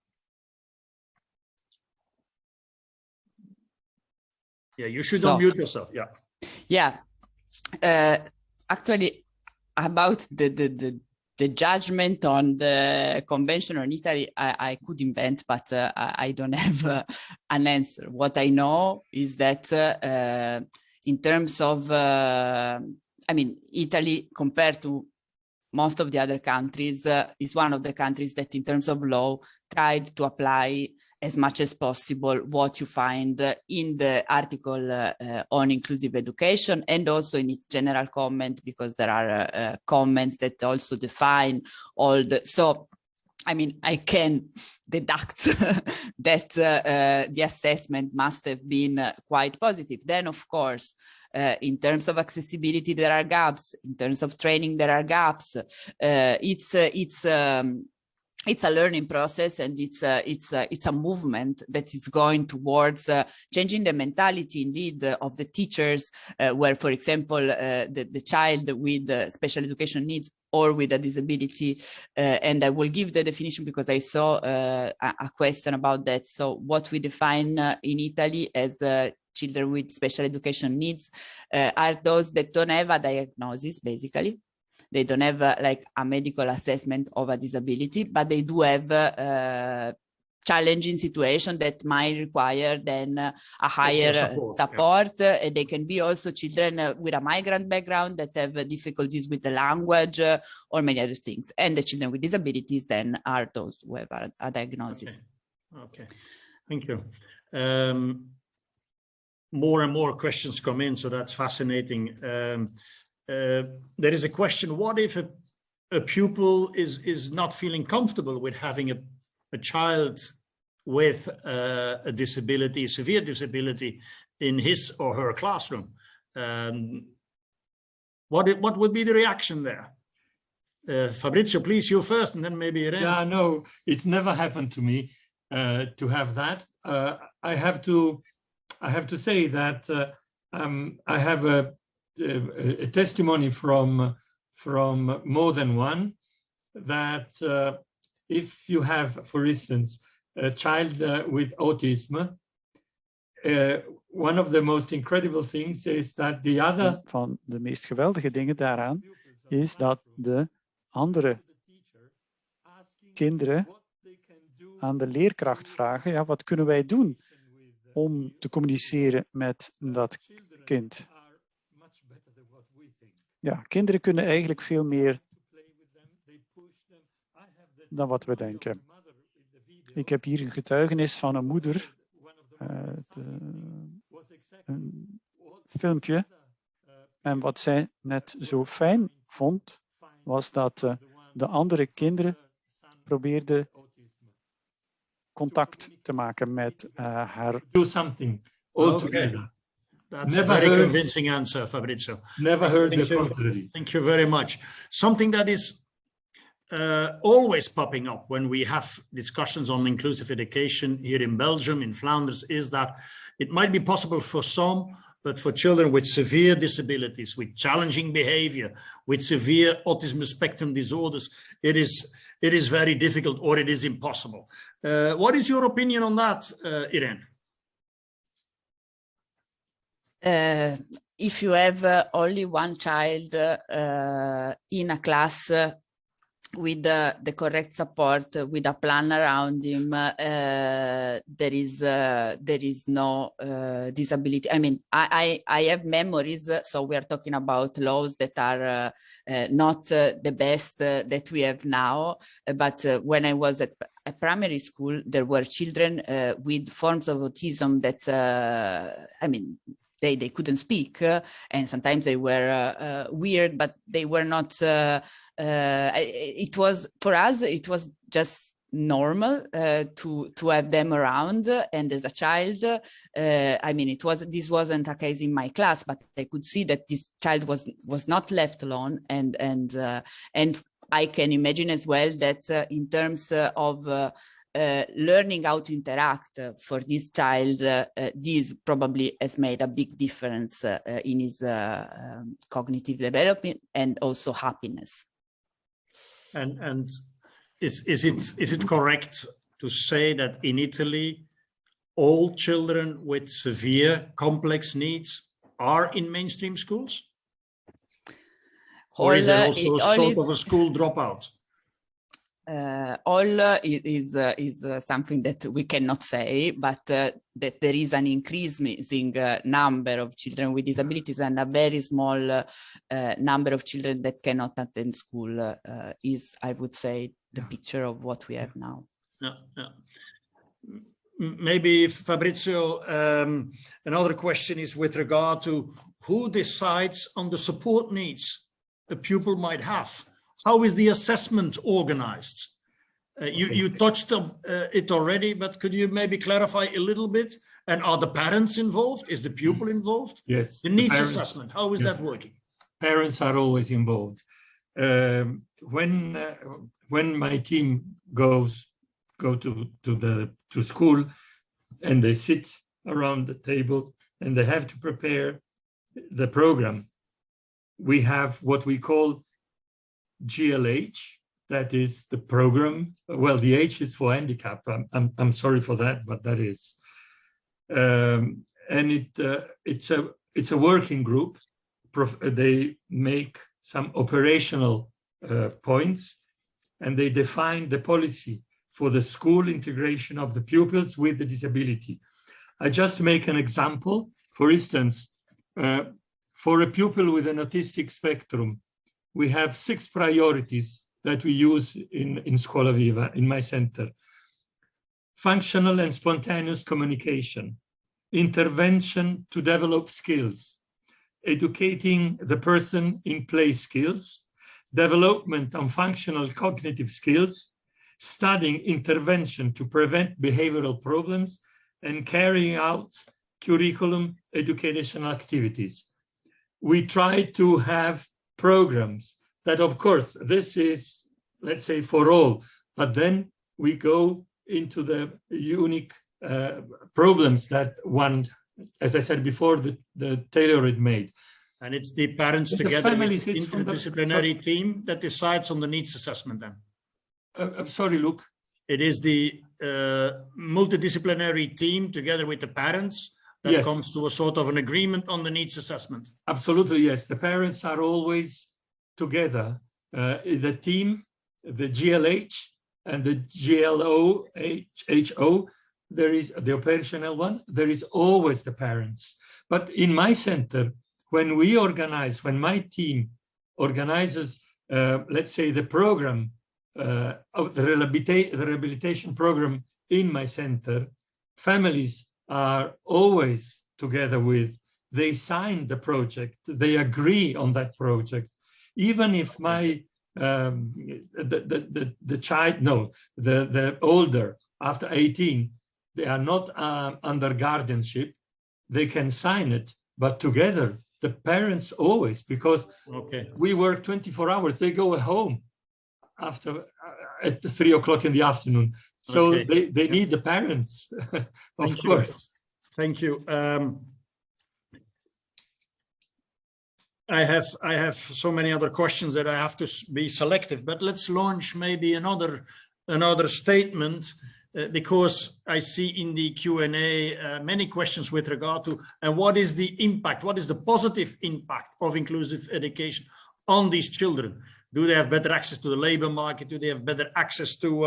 Speaker 2: Yeah, you should unmute yourself. Yeah.
Speaker 5: Yeah. Actually, about the judgment on the convention on Italy, I could invent, but I don't have an answer. What I know is that in terms of, I mean, Italy compared to most of the other countries is one of the countries that in terms of law tried to apply as much as possible what you find in the article on inclusive education, and also in its general comment, because there are comments that also define all the, so I mean, I can deduct that the assessment must have been quite positive. Then, of course, in terms of accessibility, there are gaps. In terms of training, there are gaps. It's a learning process, and it's a movement that is going towards changing the mentality, indeed, of the teachers, where, for example, the child with special education needs or with a disability, and I will give the definition because I saw a question about that. So what we define in Italy as children with special education needs are those that don't have a diagnosis, basically. They don't have like a medical assessment of a disability, but they do have challenging situation that might require then a higher support. Yeah. And they can be also children with a migrant background that have difficulties with the language or many other things. And the children with disabilities then are those who have a diagnosis.
Speaker 2: Okay. Thank you. More and more questions come in, so that's fascinating. There is a question: what if a pupil is not feeling comfortable with having a child with a disability, severe disability, in his or her classroom? What would be the reaction there? Fabrizio, please, you first, and then maybe Irene.
Speaker 4: Yeah, no, it never happened to me to have that. I have to say that I have a testimony from more than one, that if you have, for instance, a child with autism, one of the most incredible things is that the other...
Speaker 3: Van de meest geweldige dingen daaraan is dat de andere kinderen aan de leerkracht vragen, ja, wat kunnen wij doen om te communiceren met dat kind? Ja, kinderen kunnen eigenlijk veel meer dan wat we denken. Ik heb hier een getuigenis van een moeder, een filmpje. En wat zij net zo fijn vond, was dat de andere kinderen probeerden contact te maken met haar.
Speaker 4: Do something all together.
Speaker 2: That's a very convincing answer, Fabrizio.
Speaker 4: Never heard the contrary.
Speaker 2: Thank you very much. Something that is always popping up when we have discussions on inclusive education here in Belgium, in Flanders, is that it might be possible for some, but for children with severe disabilities, with challenging behavior, with severe autism spectrum disorders, it is very difficult, or it is impossible. What is your opinion on that, Irene?
Speaker 5: If you have only one child in a class with the correct support, with a plan around him, there is no disability. I mean, I have memories, so we are talking about laws that are not the best that we have now, but when I was at primary school, there were children with forms of autism that, I mean, they couldn't speak, and sometimes they were weird, but they were not, it was, for us, it was just normal to have them around. And as a child, I mean, this wasn't a case in my class, but I could see that this child was not left alone. And I can imagine as well that in terms of learning how to interact for this child, this probably has made a big difference in his cognitive development and also happiness.
Speaker 2: And is it correct to say that in Italy, all children with severe complex needs are in mainstream schools? Or is there also sort of a school dropout?
Speaker 5: All is something that we cannot say, but that there is an increasing number of children with disabilities, and a very small number of children that cannot attend school is, I would say, the picture of what we have now.
Speaker 2: Yeah. Maybe Fabrizio, another question is with regard to who decides on the support needs a pupil might have. How is the assessment organized? You touched on it already, but could you maybe clarify a little bit? And are the parents involved? Is the pupil involved?
Speaker 4: Yes.
Speaker 2: The needs assessment, how is that working?
Speaker 4: Parents are always involved. When my team go to school and they sit around the table and they have to prepare the program, we have what we call GLH, that is the program. Well, the H is for handicap. I'm sorry for that, but that is, and it's a working group. They make some operational points, and they define the policy for the school integration of the pupils with the disability. I just make an example. For instance, for a pupil with an autistic spectrum, we have 6 priorities that we use in Scuola Viva, in my center. Functional and spontaneous communication, intervention to develop skills, educating the person in play skills, development on functional cognitive skills, studying intervention to prevent behavioral problems, and carrying out curriculum educational activities. We try to have programs that, of course, this is, let's say, for all, but then we go into the unique problems that one, as I said before, the tailored made.
Speaker 2: And it's the parents together with the interdisciplinary team that decides on the needs assessment then?
Speaker 4: I'm sorry, Luke.
Speaker 2: It is the multidisciplinary team together with the parents that comes to a sort of an agreement on the needs assessment.
Speaker 4: Absolutely, yes. The parents are always together. The team, the GLH and the GLO-HO, there is the operational one, there is always the parents. But in my center, when we organize, when my team organizes, let's say the program, of the rehabilitation program in my center, families are always together with, they sign the project, they agree on that project. Even if my, the child, no, the older, after 18, they are not under guardianship, they can sign it, but together, the parents always, because we work 24 hours, they go home after at 3 o'clock in the afternoon. So they need the parents, of course.
Speaker 2: Thank you. I have so many other questions that I have to be selective, but let's launch maybe another statement because I see in the Q&A many questions with regard to and what is the impact, what is the positive impact of inclusive education on these children? Do they have better access to the labor market? Do they have better access to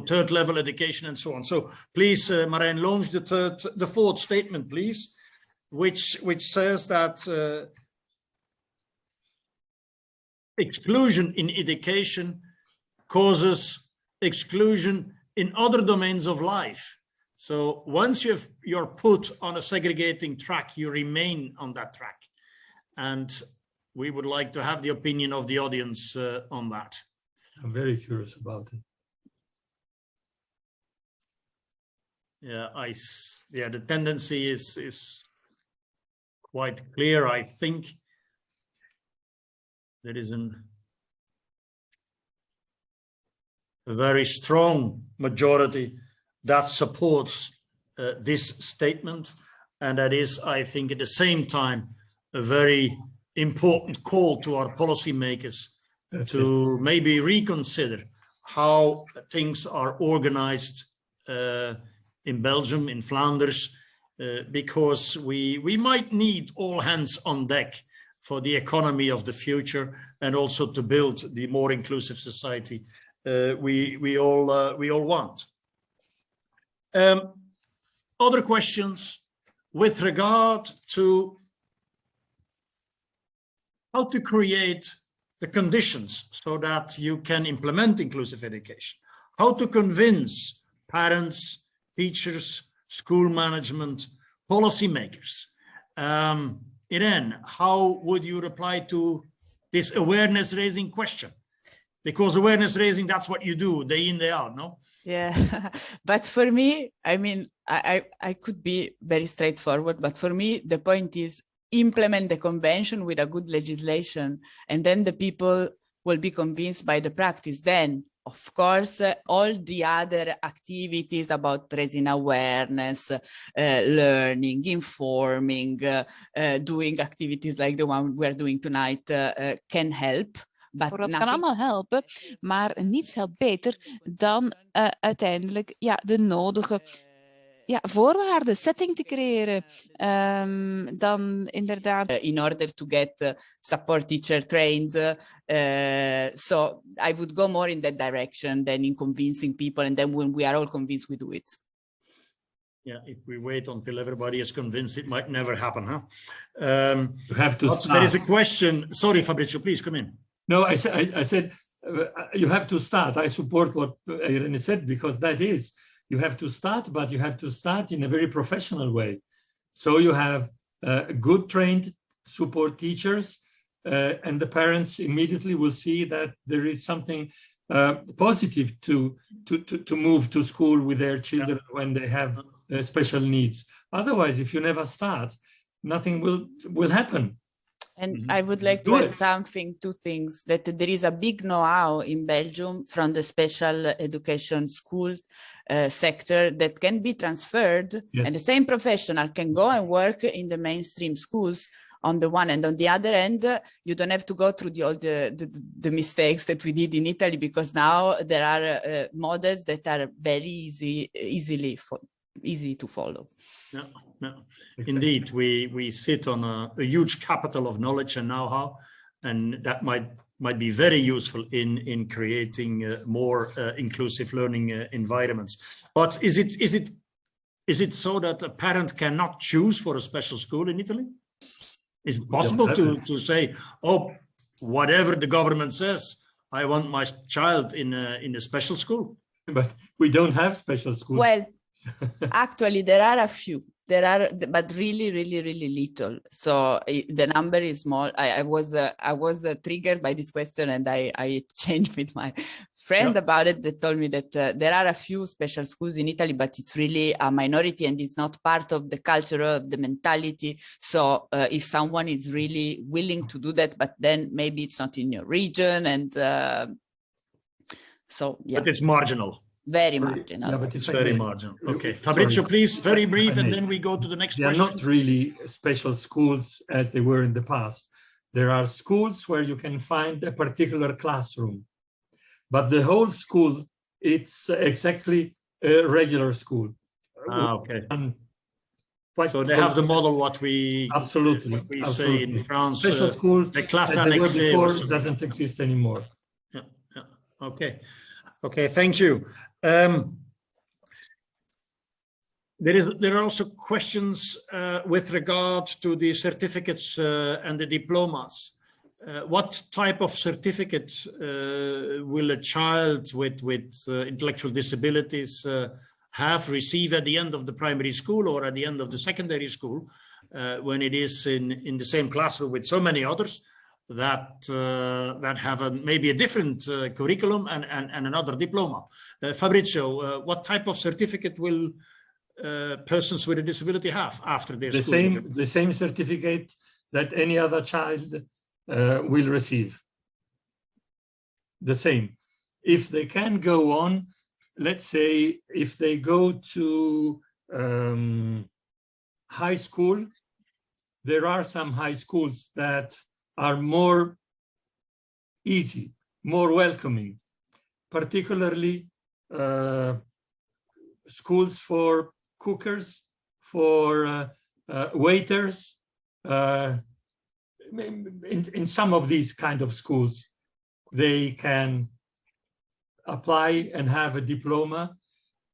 Speaker 2: third level education and so on? So please, Marijn, launch the fourth statement, please, which says that exclusion in education causes exclusion in other domains of life. So once you're put on a segregating track, you remain on that track. And we would like to have the opinion of the audience on that.
Speaker 4: I'm very curious about it.
Speaker 2: Yeah, the tendency is quite clear. I think there is a very strong majority that supports this statement. And that is, I think, at the same time, a very important call to our policymakers to maybe reconsider how things are organized in Belgium, in Flanders, because we might need all hands on deck for the economy of the future and also to build the more inclusive society we all want. Other questions with regard to how to create the conditions so that you can implement inclusive education, how to convince parents, teachers, school management, policymakers. Irene, how would you reply to this awareness raising question? Because awareness raising, that's what you do day in, day out, no?
Speaker 5: Yeah, but for me, I mean, I could be very straightforward, but for me, the point is implement the convention with a good legislation, and then the people will be convinced by the practice. Then, of course, all the other activities about raising awareness, learning, informing, doing activities like the one we're doing tonight can help.
Speaker 6: Dat kan allemaal helpen, maar niets helpt beter dan uiteindelijk de nodige voorwaarden, setting te creëren. Dan inderdaad.
Speaker 5: In order to get support teacher trained. So I would go more in that direction than in convincing people. And then when we are all convinced, we do it.
Speaker 2: Yeah, if we wait until everybody is convinced, it might never happen, huh?
Speaker 4: You have to start.
Speaker 2: There is a question. Sorry, Fabrizio, please come in.
Speaker 4: No, I said you have to start. I support what Irene said, because that is, you have to start, but you have to start in a very professional way. So you have good trained support teachers, and the parents immediately will see that there is something positive to move to school with their children when they have special needs. Otherwise, if you never start, nothing will happen.
Speaker 5: And I would like to add something, two things, that there is a big know-how in Belgium from the special education school sector that can be transferred, and the same professional can go and work in the mainstream schools on the one end. On the other end, you don't have to go through all the mistakes that we did in Italy, because now there are models that are very easy to follow.
Speaker 2: Yeah, yeah. Indeed, we sit on a huge capital of knowledge and know-how, and that might be very useful in creating more inclusive learning environments. But is it so that a parent cannot choose for a special school in Italy? Is it possible to say, oh, whatever the government says, I want my child in a special school?
Speaker 4: But we don't have special schools.
Speaker 5: Well, actually, there are a few. There are, but really little. So the number is small. I was triggered by this question, and I exchanged with my friend about it, that told me that there are a few special schools in Italy, but it's really a minority, and it's not part of the culture, of the mentality. So if someone is really willing to do that, but then maybe it's not in your region, and so
Speaker 2: But it's marginal.
Speaker 5: Very marginal.
Speaker 4: Yeah, but
Speaker 2: it's very marginal. Okay, Fabrizio, please, very brief, and then we go to the next question.
Speaker 4: They are not really special schools as they were in the past. There are schools where you can find a particular classroom, but the whole school, it's exactly a regular school.
Speaker 2: Okay. So they have the model what we say in France.
Speaker 4: Special school,
Speaker 2: the class
Speaker 4: annex doesn't exist anymore.
Speaker 2: Yeah. Okay. Okay, thank you. There are also questions with regard to the certificates and the diplomas. What type of certificate will a child with intellectual disabilities receive at the end of the primary school or at the end of the secondary school, when it is in the same classroom with so many others that have maybe a different curriculum and another diploma? Fabrizio, what type of certificate will persons with a disability have after their school?
Speaker 4: The same certificate that any other child will receive. The same. if they can go on, let's say if they go to high school, there are some high schools that are more easy, more welcoming, particularly schools for cookers, for waiters. In some of these kind of schools, they can apply and have a diploma.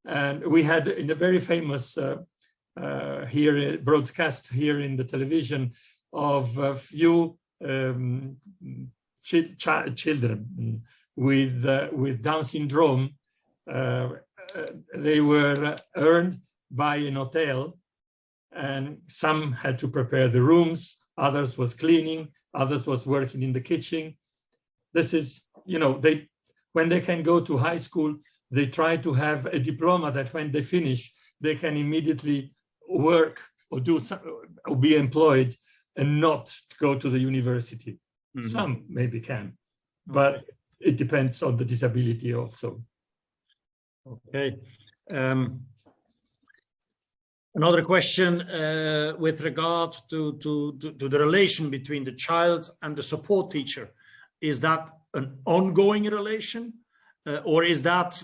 Speaker 4: And we had in a very famous here broadcast here in the television of a few children with Down syndrome. They were earned by an hotel, and some had to prepare the rooms, others was cleaning, others was working in the kitchen. This is, you know, when they can go to high school, they try to have a diploma that when they finish, they can immediately work or do some, or be employed and not go to the university. Mm-hmm. Some maybe can, but it depends on the disability also.
Speaker 2: Okay. Another question with regard to the relation between the child and the support teacher. Is that an ongoing relation, or is that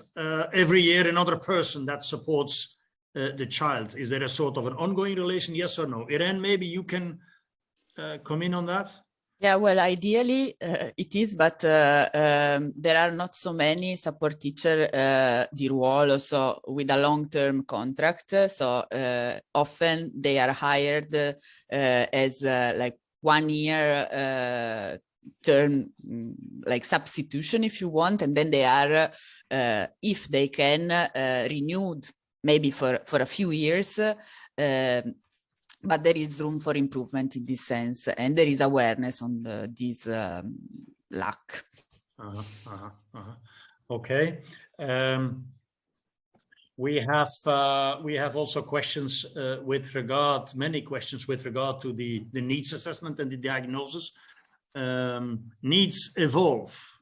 Speaker 2: every year another person that supports the child? Is there a sort of an ongoing relation, yes or no? Irene, maybe you can come in on that?
Speaker 5: Yeah, well, ideally it is, but there are not so many support teacher di ruolo, so with a long-term contract. So often they are hired as like 1 year term, like substitution, if you want, and then they are, if they can, renewed maybe for a few years. But there is room for improvement in this sense, and there is awareness on this lack.
Speaker 2: Okay. We have also questions many questions with regard to the needs assessment and the diagnosis. Needs evolve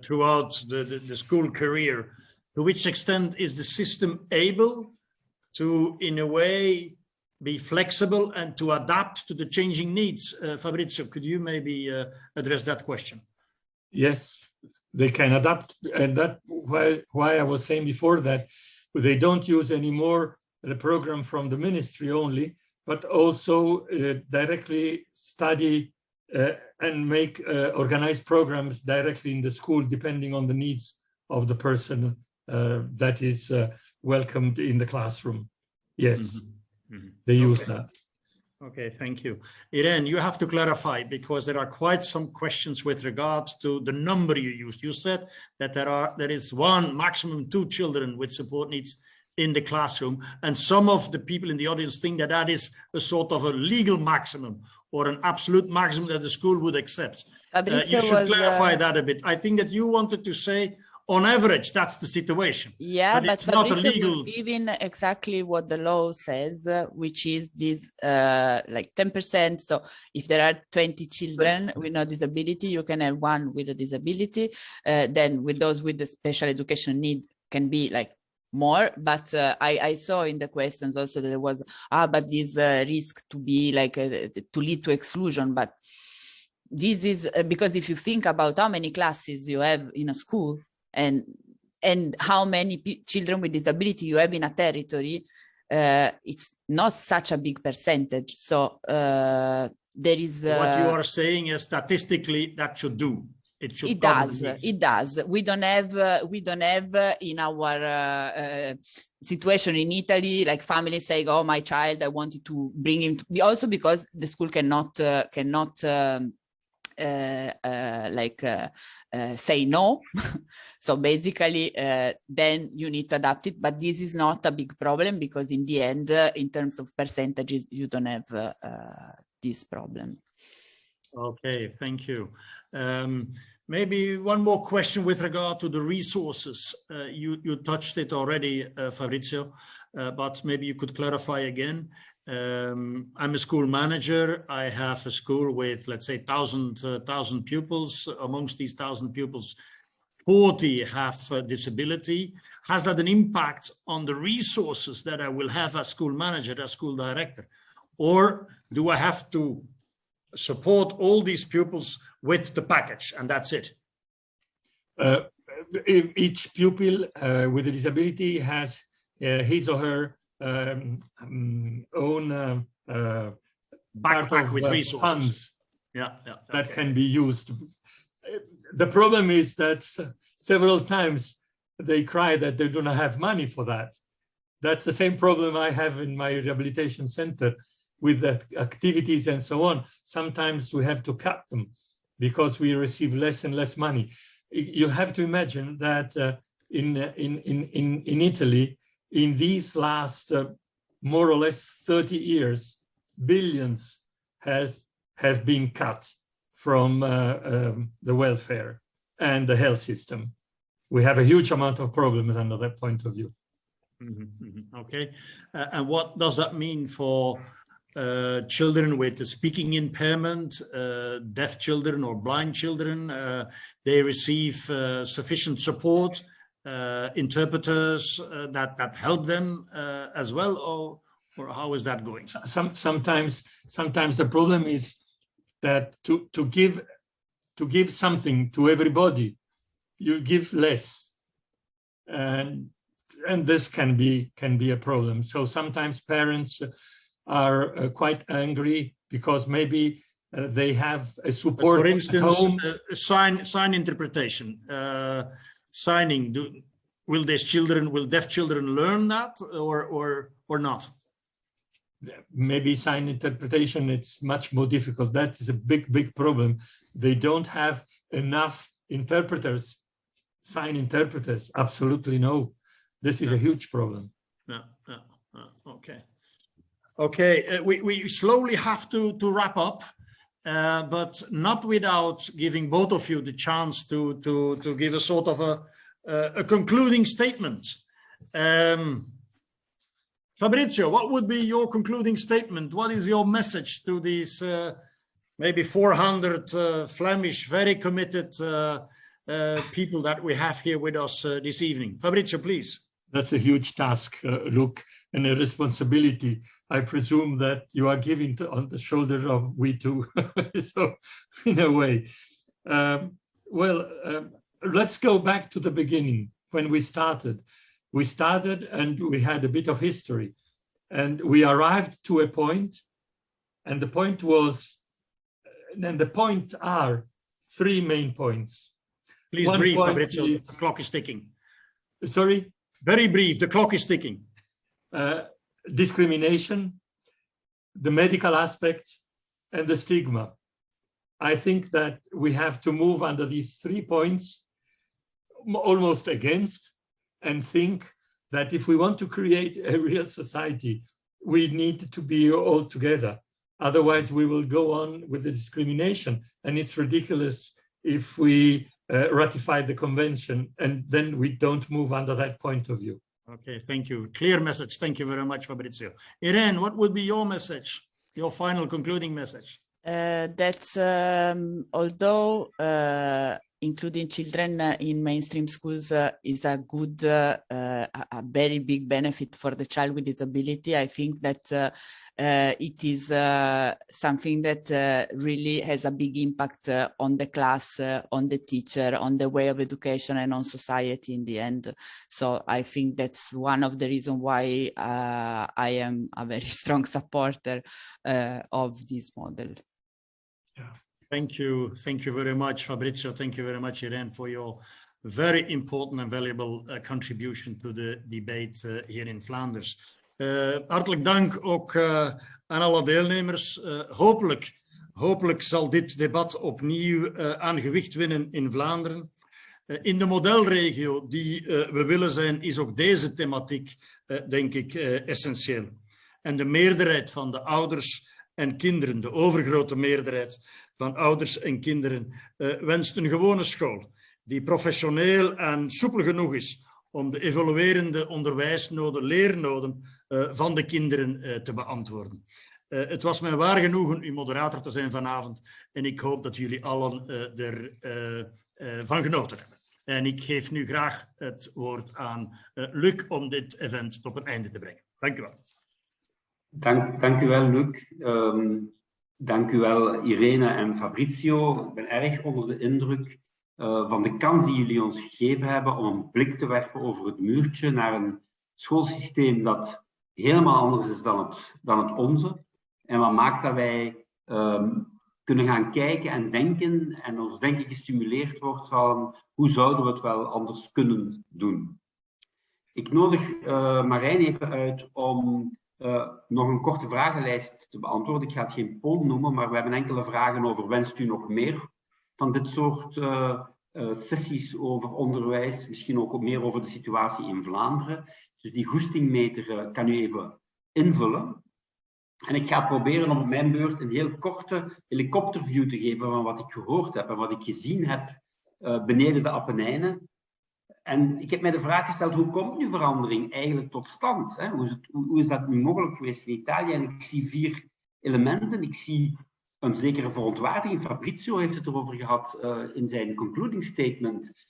Speaker 2: throughout the school career. To which extent is the system able to, in a way, be flexible and to adapt to the changing needs? Fabrizio, could you maybe address that question?
Speaker 4: Yes, they can adapt, and that's why I was saying before that they don't use anymore the program from the ministry only, but also directly study and make organized programs directly in the school, depending on the needs of the person that is welcomed in the classroom. Yes. Mm-hmm. They use that.
Speaker 2: Okay, thank you. Irene, you have to clarify, because there are quite some questions with regard to the number you used. You said that there is maximum 2 children with support needs in the classroom, and some of the people in the audience think that that is a sort of a legal maximum or an absolute maximum that the school would accept. You should clarify that a bit. I think that you wanted to say, on average, that's the situation.
Speaker 5: Yeah, but
Speaker 2: it's not a legal.
Speaker 5: Was given exactly what the law says, which is this like 10%. So if there are 20 children with no disability, you can have 1 with a disability. Then with those with the special education need can be like more. But I saw in the questions also that there was, but this risk to be like to lead to exclusion. But this is because if you think about how many classes you have in a school, and how many children with disability you have in a territory, it's not such a big percentage. So there is
Speaker 2: what you are saying is statistically that should do. It
Speaker 5: does. We don't have in our situation in Italy like families saying, oh, my child, I wanted to bring him to, also because the school cannot say no. So basically then you need to adapt it, but this is not a big problem, because in the end in terms of percentages you don't have this problem.
Speaker 2: Okay, thank you. Maybe one more question with regard to the resources. You touched it already, Fabrizio, but maybe you could clarify again. I'm a school manager. I have a school with, let's say, 1,000 pupils. Amongst these 1,000 pupils, 40 have disability, has that an impact on the resources that I will have as school manager, as school director? Or do I have to support all these pupils with the package and that's it?
Speaker 4: Each pupil with a disability has his or her own
Speaker 2: backpack with resources.
Speaker 4: Funds that
Speaker 2: okay.
Speaker 4: can be used. The problem is that several times they cry that they do not have money for that. That's the same problem I have in my rehabilitation center with the activities and so on. Sometimes we have to cut them because we receive less and less money. You have to imagine that in Italy, in these last more or less 30 years, billions have been cut from the welfare and the health system. We have a huge amount of problems under that point of view.
Speaker 2: Okay, and what does that mean for children with a speaking impairment, deaf children or blind children? They receive sufficient support, interpreters that help them as well, or how is that going?
Speaker 4: Sometimes the problem is that to give something to everybody, you give less, and this can be a problem. So sometimes parents are quite angry because maybe they have a support.
Speaker 2: But for instance,
Speaker 4: at home.
Speaker 2: Sign interpretation, signing. Will deaf children learn that or not?
Speaker 4: Maybe sign interpretation, it's much more difficult. That is a big problem. They don't have enough interpreters, sign interpreters. Absolutely no. This is a huge problem.
Speaker 2: Okay, we slowly have to wrap up, but not without giving both of you the chance to give a sort of a concluding statement. Fabrizio, what would be your concluding statement? What is your message to these maybe 400 Flemish, very committed people that we have here with us this evening? Fabrizio, please.
Speaker 4: That's a huge task, Luc, and a responsibility. I presume that you are giving on the shoulder of we two. So, in a way, let's go back to the beginning when we started. We started and we had a bit of history, and we arrived to a point, and the point was, and the point are 3 main points.
Speaker 2: Please brief, Fabrizio, the clock is ticking.
Speaker 4: Sorry?
Speaker 2: Very brief, the clock is ticking.
Speaker 4: Discrimination, the medical aspect, and the stigma. I think that we have to move under these 3 points, almost against, and think that if we want to create a real society, we need to be all together. Otherwise, we will go on with the discrimination, and it's ridiculous if we ratify the convention and then we don't move under that point of view.
Speaker 2: Okay, thank you. Clear message. Thank you very much, Fabrizio. Irene, what would be your message, your final concluding message?
Speaker 5: That's although including children in mainstream schools is a good, a very big benefit for the child with disability. I think that it is something that really has a big impact on the class, on the teacher, on the way of education, and on society in the end. So I think that's one of the reasons why I am a very strong supporter of this model.
Speaker 2: Yeah. Thank you very much, Fabrizio. Thank you very much, Irene, for your very important and valuable contribution to the debate hier in Vlaanderen. Hartelijk dank ook aan alle deelnemers. Hopelijk zal dit debat opnieuw aan gewicht winnen in Vlaanderen. In de modelregio die we willen zijn, is ook deze thematiek, denk ik, essentieel. En de meerderheid van de ouders en kinderen, de overgrote meerderheid van ouders en kinderen, wenst een gewone school die professioneel en soepel genoeg is om de evoluerende onderwijsnoden, leernoden van de kinderen te beantwoorden. Het was mij waar genoegen uw moderator te zijn vanavond en ik hoop dat jullie allen ervan genoten hebben. En ik geef nu graag het woord aan Luc om dit event tot een einde te brengen. Dank u wel.
Speaker 1: Dank u wel, Luc. Dank u wel, Irene en Fabrizio. Ik ben erg onder de indruk van de kans die jullie ons gegeven hebben om een blik te werpen over het muurtje naar een schoolsysteem dat helemaal anders is dan het onze. En wat maakt dat wij kunnen gaan kijken en denken en ons denken gestimuleerd wordt van hoe zouden we het wel anders kunnen doen. Ik nodig Marijn even uit om nog een korte vragenlijst te beantwoorden. Ik ga het geen poll noemen, maar we hebben enkele vragen over wenst u nog meer van dit soort sessies over onderwijs, misschien ook meer over de situatie in Vlaanderen. Dus die goestingmeter kan u even invullen. En ik ga proberen om op mijn beurt een heel korte helikopterview te geven van wat ik gehoord heb en wat ik gezien heb beneden de Appenijnen. En ik heb mij de vraag gesteld, hoe komt nu verandering eigenlijk tot stand? Hè? Hoe is dat nu mogelijk geweest in Italië? En ik zie 4 elementen. Ik zie een zekere verontwaardiging. Fabrizio heeft het erover gehad in zijn concluding statement.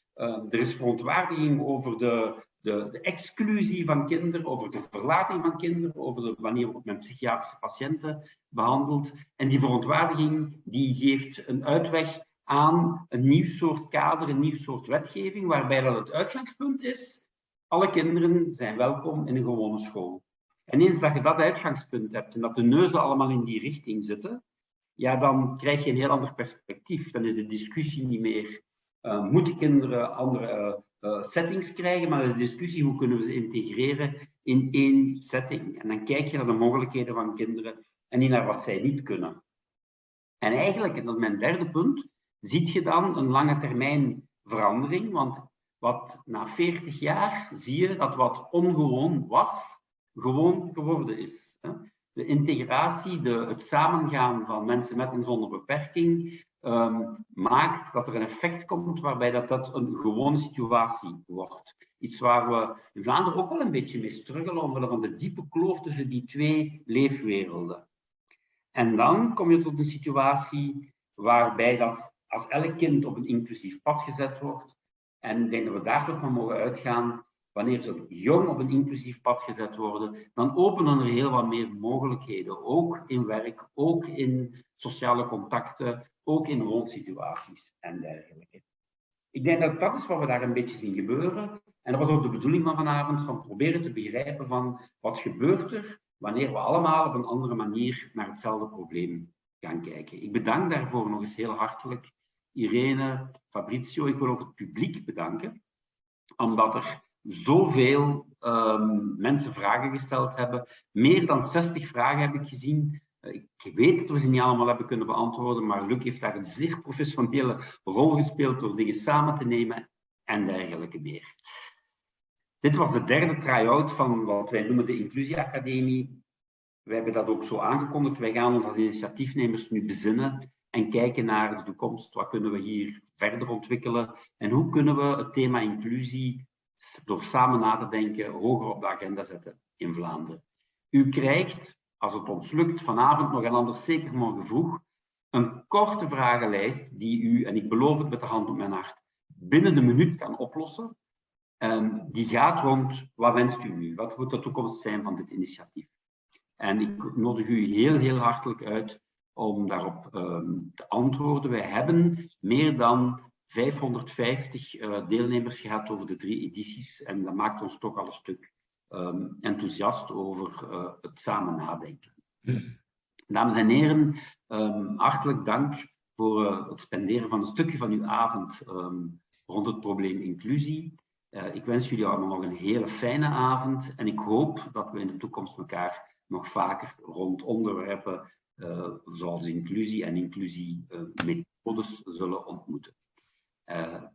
Speaker 1: Er is verontwaardiging over de exclusie van kinderen, over de verlating van kinderen, over de manier waarop men psychiatrische patiënten behandelt. En die verontwaardiging die geeft een uitweg aan een nieuw soort kader, een nieuw soort wetgeving, waarbij dat het uitgangspunt is, alle kinderen zijn welkom in een gewone school. En eens dat je dat uitgangspunt hebt en dat de neuzen allemaal in die richting zitten, ja, dan krijg je een heel ander perspectief. Dan is de discussie niet meer, moeten kinderen andere settings krijgen, maar de discussie, hoe kunnen we ze integreren in één setting. En dan kijk je naar de mogelijkheden van kinderen en niet naar wat zij niet kunnen. En eigenlijk, en dat is mijn derde punt, zie je dan een lange termijn verandering, want na 40 jaar zie je dat wat ongewoon was, gewoon geworden is. De integratie, het samengaan van mensen met en zonder beperking maakt dat er een effect komt waarbij dat een gewone situatie wordt. Iets waar we in Vlaanderen ook wel een beetje mee struggelen, omwille van de diepe kloof tussen die 2 leefwerelden. En dan kom je tot een situatie waarbij dat als elk kind op een inclusief pad gezet wordt, en ik denk dat we daar toch van mogen uitgaan, wanneer ze jong op een inclusief pad gezet worden, dan openen er heel wat meer mogelijkheden, ook in werk, ook in sociale contacten, ook in woonsituaties en dergelijke. Ik denk dat is wat we daar een beetje zien gebeuren. En dat was ook de bedoeling van vanavond, van proberen te begrijpen van wat gebeurt er wanneer we allemaal op een andere manier naar hetzelfde probleem gaan kijken. Ik bedank daarvoor nog eens heel hartelijk Irene, Fabrizio. Ik wil ook het publiek bedanken, omdat er zoveel mensen vragen gesteld hebben. Meer dan 60 vragen heb ik gezien. Ik weet dat we ze niet allemaal hebben kunnen beantwoorden, maar Luc heeft daar een zeer professionele rol gespeeld door dingen samen te nemen en dergelijke meer. Dit was de derde try-out van wat wij noemen de Inclusie Academie. Wij hebben dat ook zo aangekondigd. Wij gaan ons als initiatiefnemers nu bezinnen en kijken naar de toekomst. Wat kunnen we hier verder ontwikkelen? En hoe kunnen we het thema inclusie, door samen na te denken, hoger op de agenda zetten in Vlaanderen? U krijgt, als het ons lukt, vanavond nog en anders zeker morgen vroeg, een korte vragenlijst die u, en ik beloof het met de hand op mijn hart, binnen de minuut kan oplossen. Die gaat rond, wat wenst u nu? Wat moet de toekomst zijn van dit initiatief? En ik nodig u heel hartelijk uit om daarop te antwoorden. Wij hebben meer dan 550 deelnemers gehad over de 3 edities en dat maakt ons toch al een stuk enthousiast over het samen nadenken. Dames en heren, hartelijk dank voor het spenderen van een stukje van uw avond rond het probleem inclusie. Ik wens jullie allemaal nog een hele fijne avond en ik hoop dat we in de toekomst elkaar nog vaker rond onderwerpen zoals inclusie en inclusiemethodes zullen ontmoeten.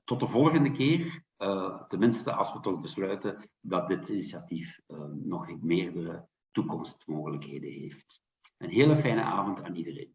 Speaker 1: Tot de volgende keer, tenminste als we toch besluiten dat dit initiatief nog meerdere toekomstmogelijkheden heeft. Een hele fijne avond aan iedereen.